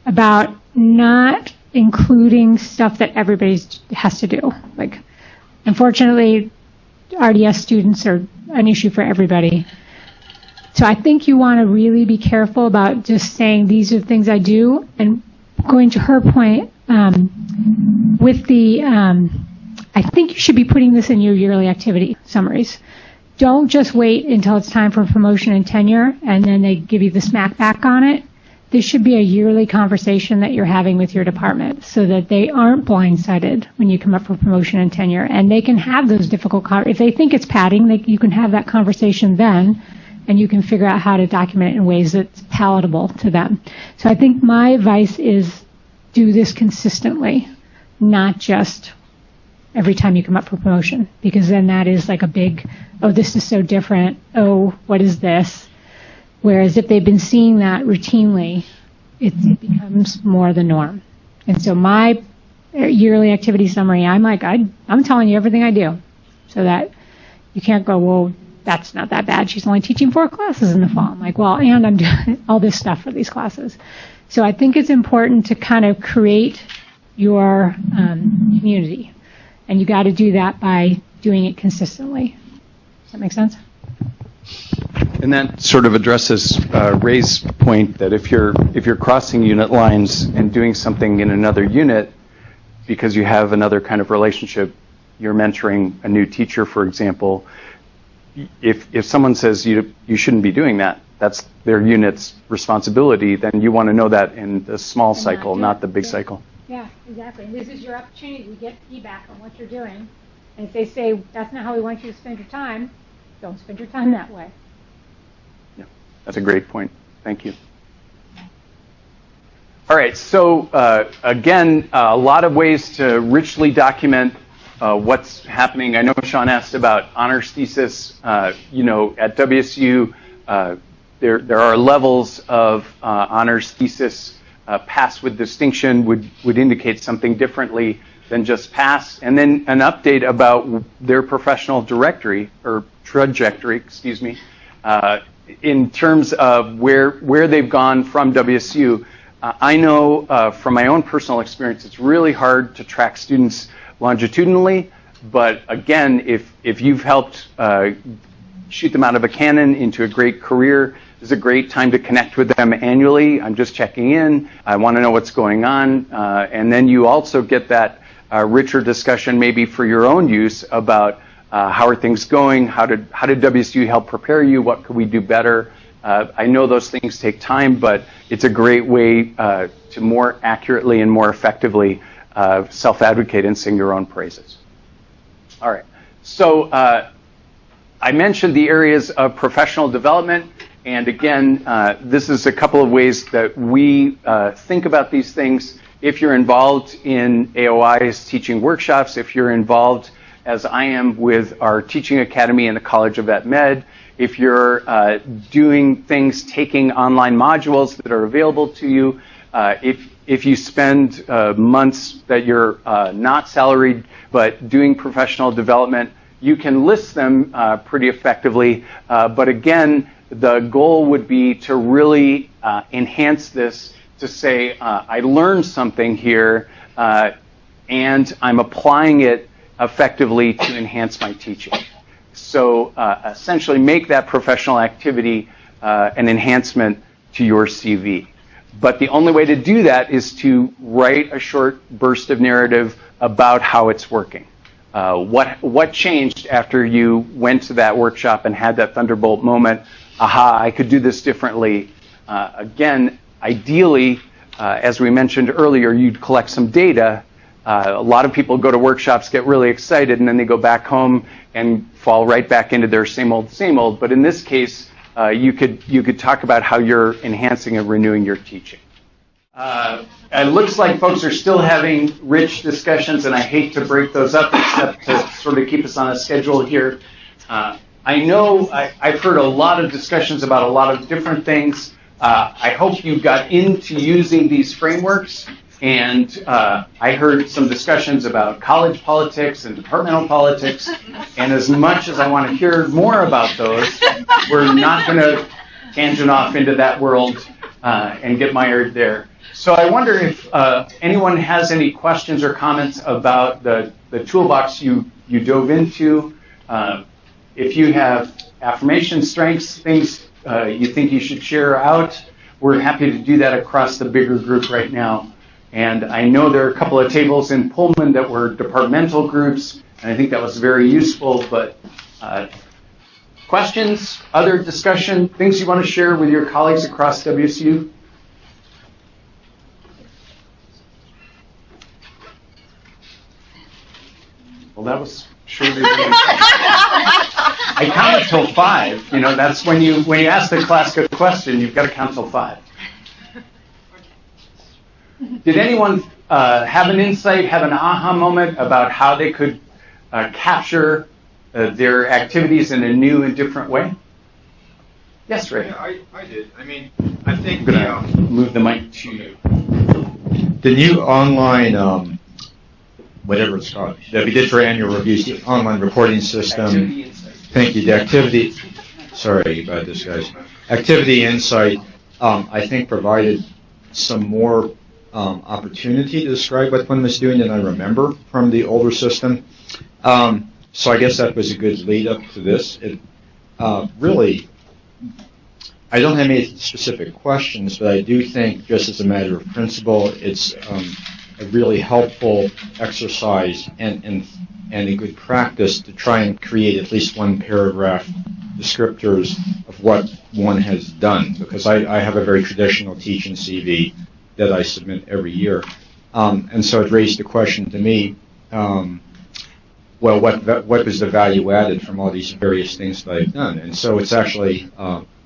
about not including stuff that everybody has to do. Like, unfortunately, RDS students are an issue for everybody. So I think you want to really be careful about just saying these are the things I do, and going to her point, with the, I think you should be putting this in your yearly activity summaries. Don't just wait until it's time for promotion and tenure and then they give you the smack back on it. this should be a yearly conversation that you're having with your department so that they aren't blindsided when you come up for promotion and tenure, and they can have those difficult if they think it's padding, you can have that conversation then, and you can figure out how to document it in ways that's palatable to them. So I think my advice is do this consistently, not just every time you come up for promotion, because then that is like a big, oh, this is so different, oh, what is this? Whereas if they've been seeing that routinely, it becomes more the norm. And so my yearly activity summary, I'm telling you everything I do, so that you can't go, well, that's not that bad. She's only teaching 4 classes in the fall. I'm like, well, and I'm doing all this stuff for these classes. So I think it's important to kind of create your community. And you got to do that by doing it consistently. Does that make sense? And that sort of addresses Ray's point that if you're crossing unit lines and doing something in another unit because you have another kind of relationship, you're mentoring a new teacher, for example, if someone says you shouldn't be doing that, that's their unit's responsibility, then you want to know that in the small cycle, not the big cycle. Yeah, exactly. And this is your opportunity to get feedback on what you're doing. And if they say, that's not how we want you to spend your time, don't spend your time that way. Yeah, that's a great point. Thank you. All right, so again, a lot of ways to richly document what's happening. I know Sean asked about honors thesis. At WSU, there are levels of honors thesis. Pass with distinction would indicate something differently than just pass, and then an update about their professional trajectory, in terms of where they've gone from WSU. I know from my own personal experience, it's really hard to track students longitudinally, but again, if you've helped shoot them out of a cannon into a great career, this is a great time to connect with them annually. I'm just checking in. I want to know what's going on. And then you also get that richer discussion maybe for your own use about how are things going, how did WSU help prepare you, what could we do better. I know those things take time, but it's a great way to more accurately and more effectively self-advocate and sing your own praises. All right. So I mentioned the areas of professional development. And again, this is a couple of ways that we think about these things. If you're involved in AOI's teaching workshops, if you're involved, as I am, with our teaching academy in the College of Vet Med, if you're doing things, taking online modules that are available to you, if you spend months that you're not salaried but doing professional development, you can list them pretty effectively. But again, the goal would be to really enhance this, to say, I learned something here, and I'm applying it effectively to enhance my teaching. So essentially make that professional activity an enhancement to your CV. But the only way to do that is to write a short burst of narrative about how it's working. What changed after you went to that workshop and had that thunderbolt moment? Aha, I could do this differently. Again, ideally, as we mentioned earlier, you'd collect some data. A lot of people go to workshops, get really excited, and then they go back home and fall right back into their same old. But in this case, you could talk about how you're enhancing and renewing your teaching. It looks like folks are still having rich discussions, and I hate to break those up, except to sort of keep us on a schedule here. I know I've heard a lot of discussions about a lot of different things. I hope you got into using these frameworks, and I heard some discussions about college politics and departmental politics, and as much as I want to hear more about those, we're not going to tangent off into that world and get mired there. So I wonder if anyone has any questions or comments about the toolbox you dove into. If you have affirmation strengths, things you think you should share out, we're happy to do that across the bigger group right now. And I know there are a couple of tables in Pullman that were departmental groups, and I think that was very useful. But questions, other discussion, things you want to share with your colleagues across WSU? was sure they didn't. I counted till 5. You know, that's when you ask the class a question, you've got to count till 5. Did anyone have an insight, have an aha moment about how they could capture their activities in a new and different way? Yes, Ray. Yeah, I did. I mean, I think I'm going to move the mic to you. the new online, whatever it's called, that we did for annual reviews, the online reporting system. Thank you. The activity, sorry about this, guys. Activity Insight, I think, provided some more opportunity to describe what one was doing than I remember from the older system. So I guess that was a good lead up to this. It really, I don't have any specific questions, but I do think, just as a matter of principle, it's a really helpful exercise and a good practice to try and create at least one paragraph descriptors of what one has done, because I have a very traditional teaching CV that I submit every year. And so it raised the question to me, well, what was the value added from all these various things that I've done? And so it's actually,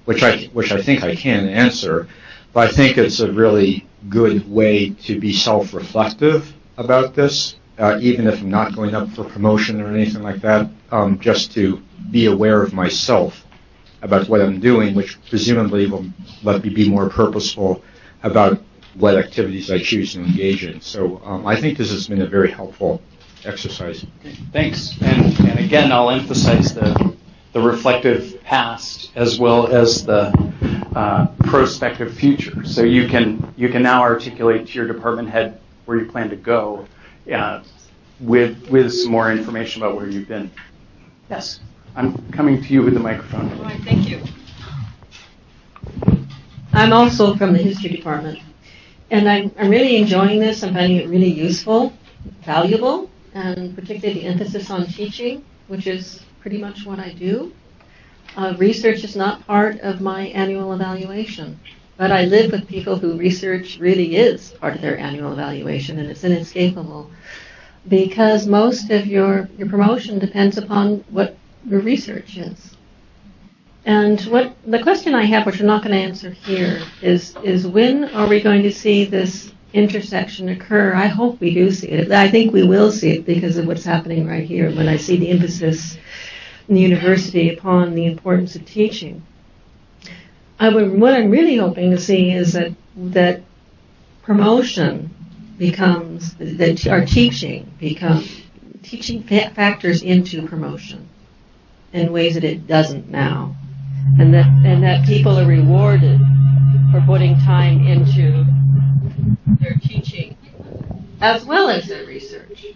which I think I can answer, but I think it's a really good way to be self-reflective about this, even if I'm not going up for promotion or anything like that, just to be aware of myself about what I'm doing, which presumably will let me be more purposeful about what activities I choose to engage in. So I think this has been a very helpful exercise. Okay, thanks. And again, I'll emphasize the reflective past as well as the prospective future. So you can now articulate to your department head where you plan to go with some more information about where you've been. Yes, I'm coming to you with the microphone. All right, thank you. I'm also from the history department, and I'm really enjoying this. I'm finding it really useful, valuable, and particularly the emphasis on teaching, which is pretty much what I do. Research is not part of my annual evaluation, but I live with people who research really is part of their annual evaluation, and it's inescapable because most of your promotion depends upon what your research is. And what the question I have, which I'm not going to answer here, is when are we going to see this intersection occur? I hope we do see it. I think we will see it because of what's happening right here when I see the emphasis in the university upon the importance of teaching. What I'm really hoping to see is that promotion becomes, that our teaching factors into promotion in ways that it doesn't now. And that people are rewarded for putting time into their teaching as well as their research.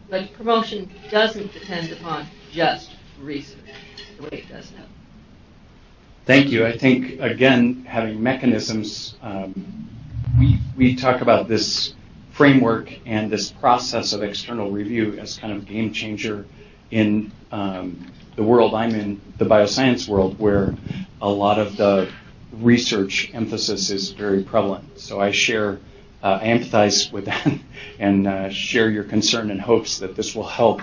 But promotion doesn't depend upon just research the way it does now. Thank you. I think, again, having mechanisms, we talk about this framework and this process of external review as kind of a game changer in the world I'm in, the bioscience world, where a lot of the research emphasis is very prevalent. So I empathize with that and share your concern and hopes that this will help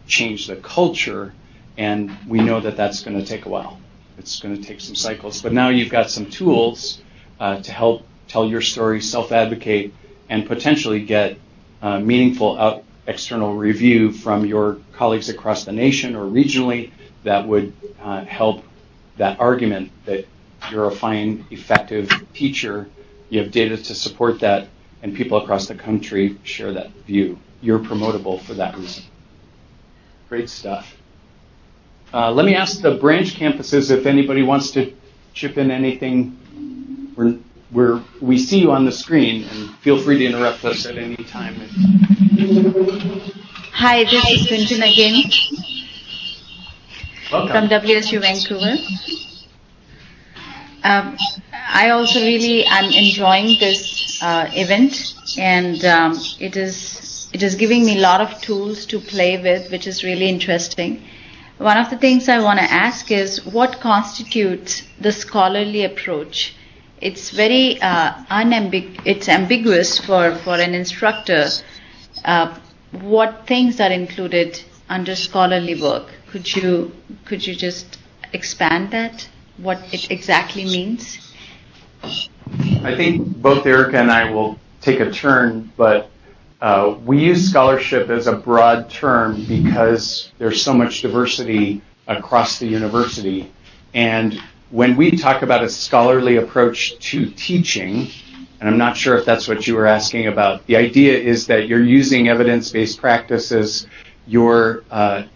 change the culture, and we know that that's going to take a while. It's going to take some cycles. But now you've got some tools to help tell your story, self-advocate, and potentially get meaningful external review from your colleagues across the nation or regionally that would help that argument that you're a fine, effective teacher. You have data to support that, and people across the country share that view. You're promotable for that reason. Great stuff. Let me ask the branch campuses if anybody wants to chip in anything. We see you on the screen, and feel free to interrupt us at any time. Hi, this is Gunjan again. Welcome. From WSU Vancouver. I also I'm enjoying this event, and it is giving me a lot of tools to play with, which is really interesting. One of the things I want to ask is what constitutes the scholarly approach? It's very it's ambiguous for an instructor. what things are included under scholarly work. Could you just expand that? What it exactly means? I think both Erica and I will take a turn, but we use scholarship as a broad term because there's so much diversity across the university. And when we talk about a scholarly approach to teaching, and I'm not sure if that's what you were asking about, the idea is that you're using evidence-based practices, you're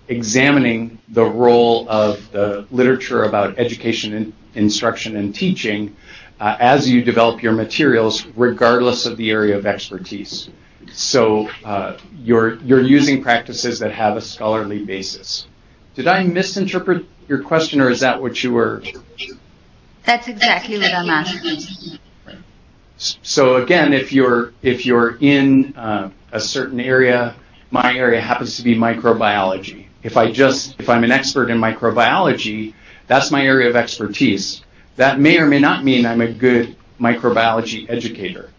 examining the role of the literature about education, instruction, and teaching as you develop your materials, regardless of the area of expertise. So you're using practices that have a scholarly basis. Did I misinterpret your question, or is that what you were? That's exactly what I'm asking. So again, if you're in a certain area, my area happens to be microbiology. If I'm an expert in microbiology, that's my area of expertise. That may or may not mean I'm a good microbiology educator.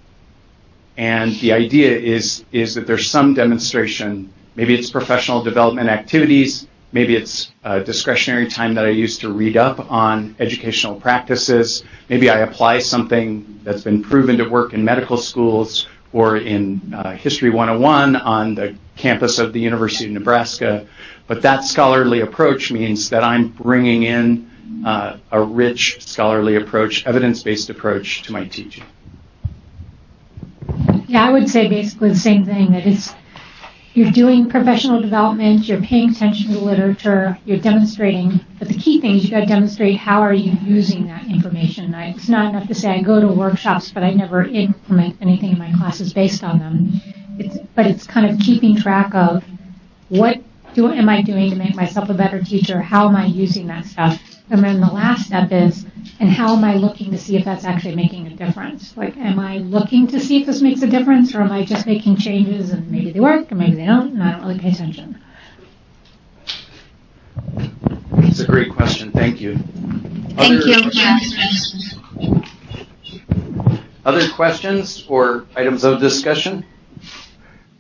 And the idea is that there's some demonstration. Maybe it's professional development activities. Maybe it's discretionary time that I use to read up on educational practices. Maybe I apply something that's been proven to work in medical schools or in History 101 on the campus of the University of Nebraska. But that scholarly approach means that I'm bringing in a rich scholarly approach, evidence-based approach to my teaching. Yeah, I would say basically the same thing, that you're doing professional development, you're paying attention to the literature, you're demonstrating, but the key thing is you got to demonstrate how are you using that information. It's not enough to say I go to workshops, but I never implement anything in my classes based on them. But it's kind of keeping track of what am I doing to make myself a better teacher, how am I using that stuff, and then the last step is, and how am I looking to see if that's actually making a difference? Like, am I looking to see if this makes a difference, or am I just making changes and maybe they work and maybe they don't, and I don't really pay attention? It's a great question. Thank you. Thank you. Other questions or items of discussion?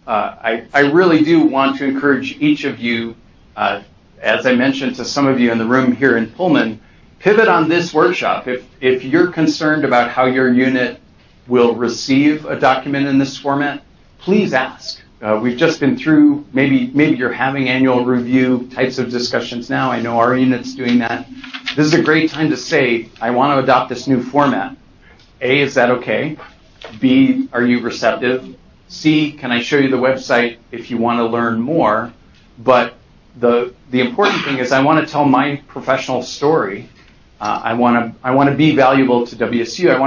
I really do want to encourage each of you, as I mentioned to some of you in the room here in Pullman, pivot on this workshop. If you're concerned about how your unit will receive a document in this format, please ask. We've just been through, maybe you're having annual review types of discussions now. I know our unit's doing that. This is a great time to say, I want to adopt this new format. A, is that okay? B, are you receptive? C, can I show you the website if you want to learn more? But the important thing is I want to tell my professional story. I want to be valuable to WSU. I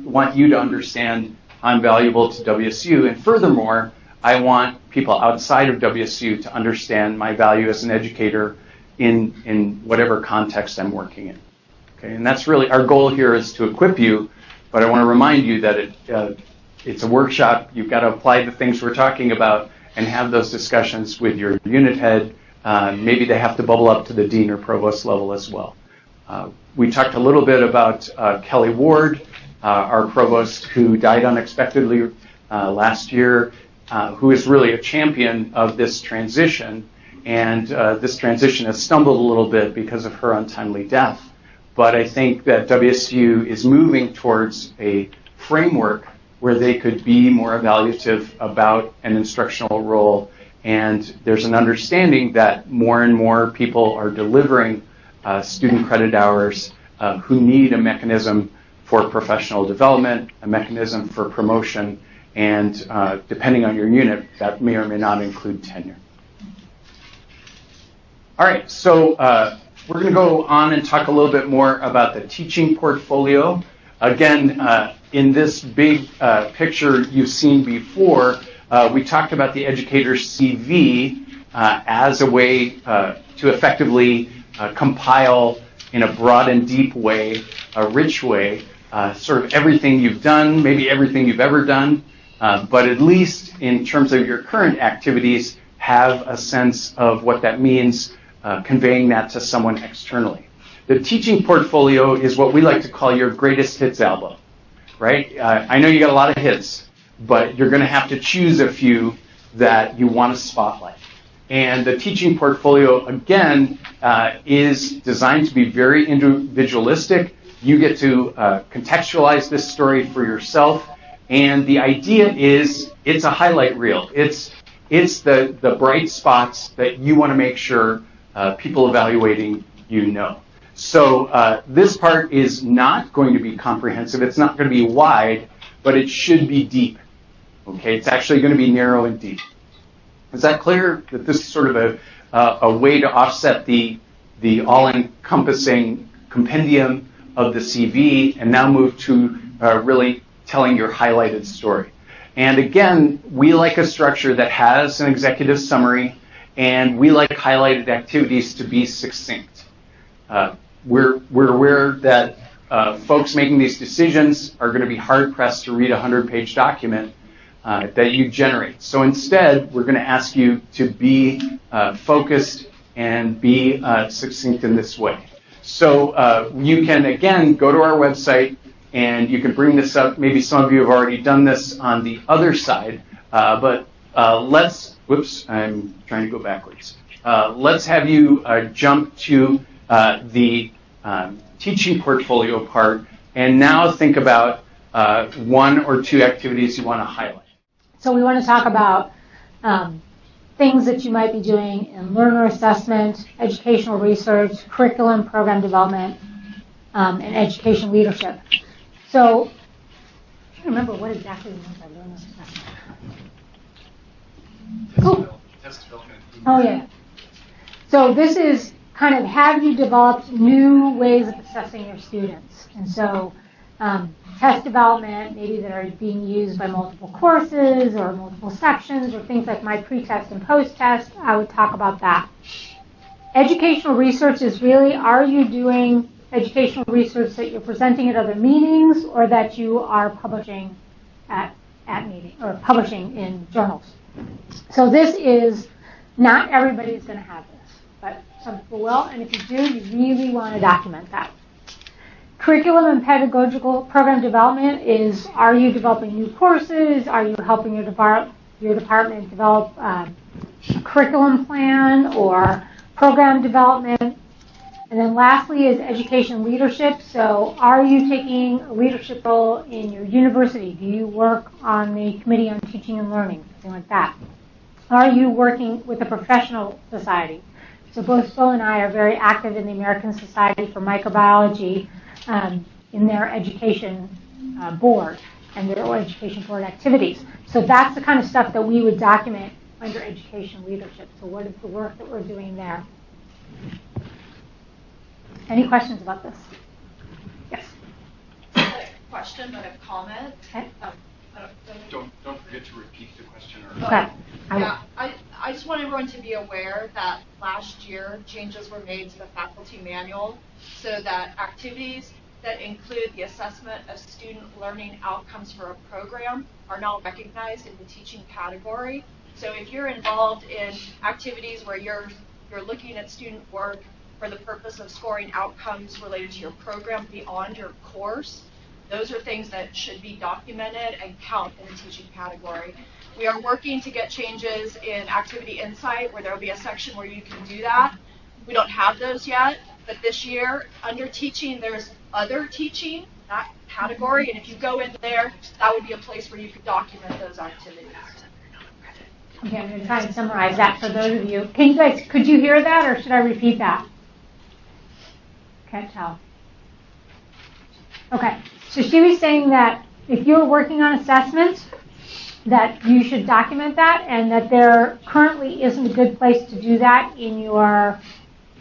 want you to understand I'm valuable to WSU. And furthermore, I want people outside of WSU to understand my value as an educator in whatever context I'm working in. Okay, and that's really our goal here, is to equip you. But I want to remind you that it's a workshop. You've got to apply the things we're talking about and have those discussions with your unit head. Maybe they have to bubble up to the dean or provost level as well. We talked a little bit about Kelly Ward, our provost, who died unexpectedly last year, who is really a champion of this transition. And this transition has stumbled a little bit because of her untimely death. But I think that WSU is moving towards a framework where they could be more evaluative about an instructional role. And there's an understanding that more and more people are delivering student credit hours who need a mechanism for professional development, a mechanism for promotion, and depending on your unit, that may or may not include tenure. All right, so we're going to go on and talk a little bit more about the teaching portfolio. Again, in this big picture you've seen before, we talked about the educator's CV as a way to effectively compile in a broad and deep way, a rich way, sort of everything you've done, maybe everything you've ever done, but at least in terms of your current activities, have a sense of what that means, conveying that to someone externally. The teaching portfolio is what we like to call your greatest hits album, right? I know you got a lot of hits, but you're going to have to choose a few that you want to spotlight. And the teaching portfolio, again, is designed to be very individualistic. You get to contextualize this story for yourself. And the idea is it's a highlight reel. It's the bright spots that you want to make sure people evaluating you know. So this part is not going to be comprehensive. It's not going to be wide, but it should be deep. Okay, it's actually going to be narrow and deep. Is that clear? That this is sort of a way to offset the all-encompassing compendium of the CV and now move to really telling your highlighted story. And again, we like a structure that has an executive summary, and we like highlighted activities to be succinct. We're aware that folks making these decisions are going to be hard-pressed to read a 100-page document that you generate. So instead, we're going to ask you to be focused and be succinct in this way. So you can, again, go to our website, and you can bring this up. Maybe some of you have already done this on the other side, but whoops, I'm trying to go backwards. Let's have you jump to the teaching portfolio part, and now think about one or two activities you want to highlight. So we want to talk about things that you might be doing in learner assessment, educational research, curriculum, program development, and education leadership. So I don't remember what exactly we meant by learner assessment. Test development. Oh, yeah. So this is kind of, have you developed new ways of assessing your students? And so test development, maybe that are being used by multiple courses or multiple sections or things like my pre-test and post-test, I would talk about that. Educational research is really, are you doing educational research that you're presenting at other meetings or that you are publishing at meeting or publishing in journals? So this is, not everybody is going to have this, but some people will, and if you do, you really want to document that. Curriculum and pedagogical program development is, are you developing new courses? Are you helping your department develop a curriculum plan or program development? And then lastly is education leadership. So are you taking a leadership role in your university? Do you work on the Committee on Teaching and Learning? Something like that. Are you working with a professional society? So both Phil and I are very active in the American Society for Microbiology in their education board and their education board activities. So that's the kind of stuff that we would document under education leadership. So what is the work that we're doing there? Any questions about this? Yes. Not a question, but a comment. Okay. Don't forget to repeat the question. Okay. Yeah, I just want everyone to be aware that last year changes were made to the faculty manual so that activities that include the assessment of student learning outcomes for a program are now recognized in the teaching category. So if you're involved in activities where you're looking at student work for the purpose of scoring outcomes related to your program beyond your course, those are things that should be documented and count in the teaching category. We are working to get changes in Activity Insight where there will be a section where you can do that. We don't have those yet, but this year under teaching there's other teaching, that category, and if you go in there, that would be a place where you could document those activities. Okay, I'm going to try and summarize that for those of you. Can you guys, could you hear that or should I repeat that? Can't tell. Okay, so she was saying that if you're working on assessments, that you should document that and that there currently isn't a good place to do that in your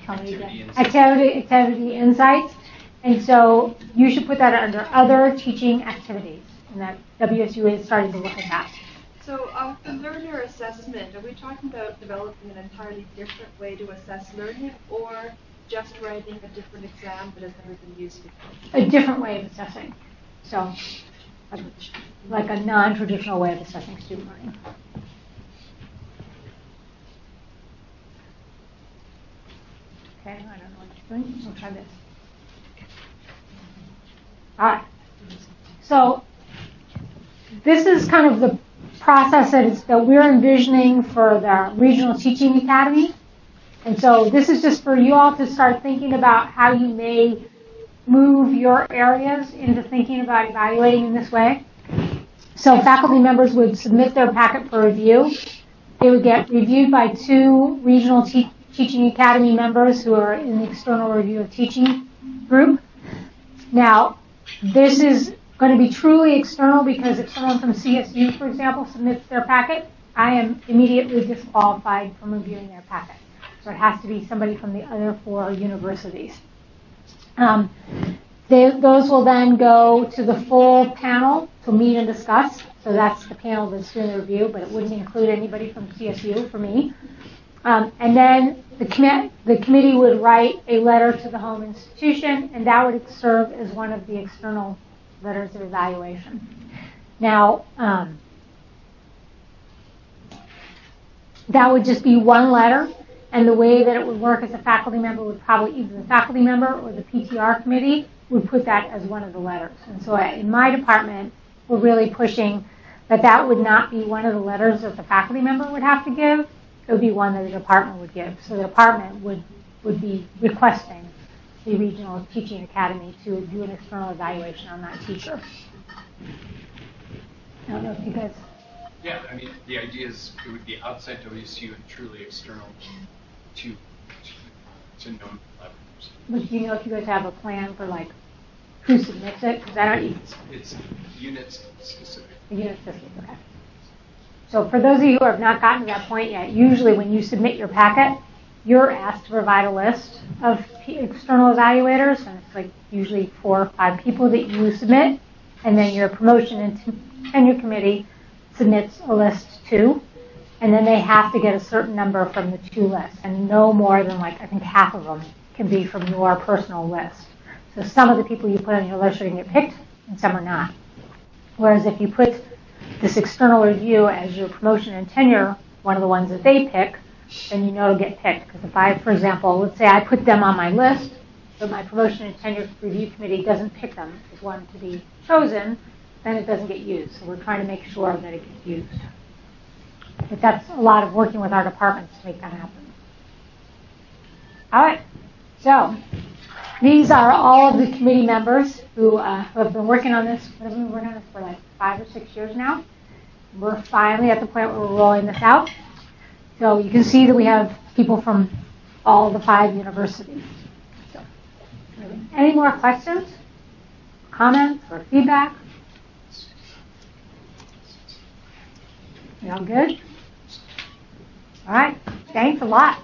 activity insights. And so you should put that under other teaching activities. And that WSU is starting to look at that. So the learner assessment, are we talking about developing an entirely different way to assess learning or just writing a different exam that has never been used before? A different way of assessing. So like a non-traditional way of assessing student learning. Okay, I don't know what you're doing. We'll try this. All right. So this is kind of the process that we're envisioning for the Regional Teaching Academy. And so this is just for you all to start thinking about how you may move your areas into thinking about evaluating in this way. So faculty members would submit their packet for review. They would get reviewed by 2 Regional Teaching Academy members who are in the External Review of Teaching group. Now, this is going to be truly external because if someone from CSU, for example, submits their packet, I am immediately disqualified from reviewing their packet. So it has to be somebody from the other 4 universities. Those will then go to the full panel to meet and discuss. So that's the panel that's doing the review, but it wouldn't include anybody from CSU for me. And then the committee would write a letter to the home institution, and that would serve as one of the external letters of evaluation. Now, that would just be one letter, and the way that it would work as a faculty member would probably either the faculty member or the PTR committee would put that as one of the letters. And so in my department, we're really pushing that would not be one of the letters that the faculty member would have to give. It would be one that the department would give. So the department would be requesting the Regional Teaching Academy to do an external evaluation on that teacher. I don't know if you guys... Yeah, I mean, the idea is it would be outside WSU and truly external to known levels. But do you know if you guys have a plan for, like, who submits it? Because I don't... It's units specific. Unit specific, okay. So for those of you who have not gotten to that point yet, usually when you submit your packet, you're asked to provide a list of external evaluators, and it's like usually 4 or 5 people that you submit, and then your promotion and tenure committee submits a list too, and then they have to get a certain number from the 2 lists, and no more than I think half of them can be from your personal list. So some of the people you put on your list are going to get picked, and some are not. Whereas if you put this external review as your promotion and tenure, one of the ones that they pick, then you know it'll get picked. Because if I, for example, let's say I put them on my list, but my promotion and tenure review committee doesn't pick them as one to be chosen, then it doesn't get used. So we're trying to make sure that it gets used. But that's a lot of working with our departments to make that happen. All right. So these are all of the committee members who have been working on this. We've been working on this for like 5 or 6 years now. We're finally at the point where we're rolling this out. So you can see that we have people from all the 5 universities. So, any more questions, comments, or feedback? You all good? All right. Thanks a lot.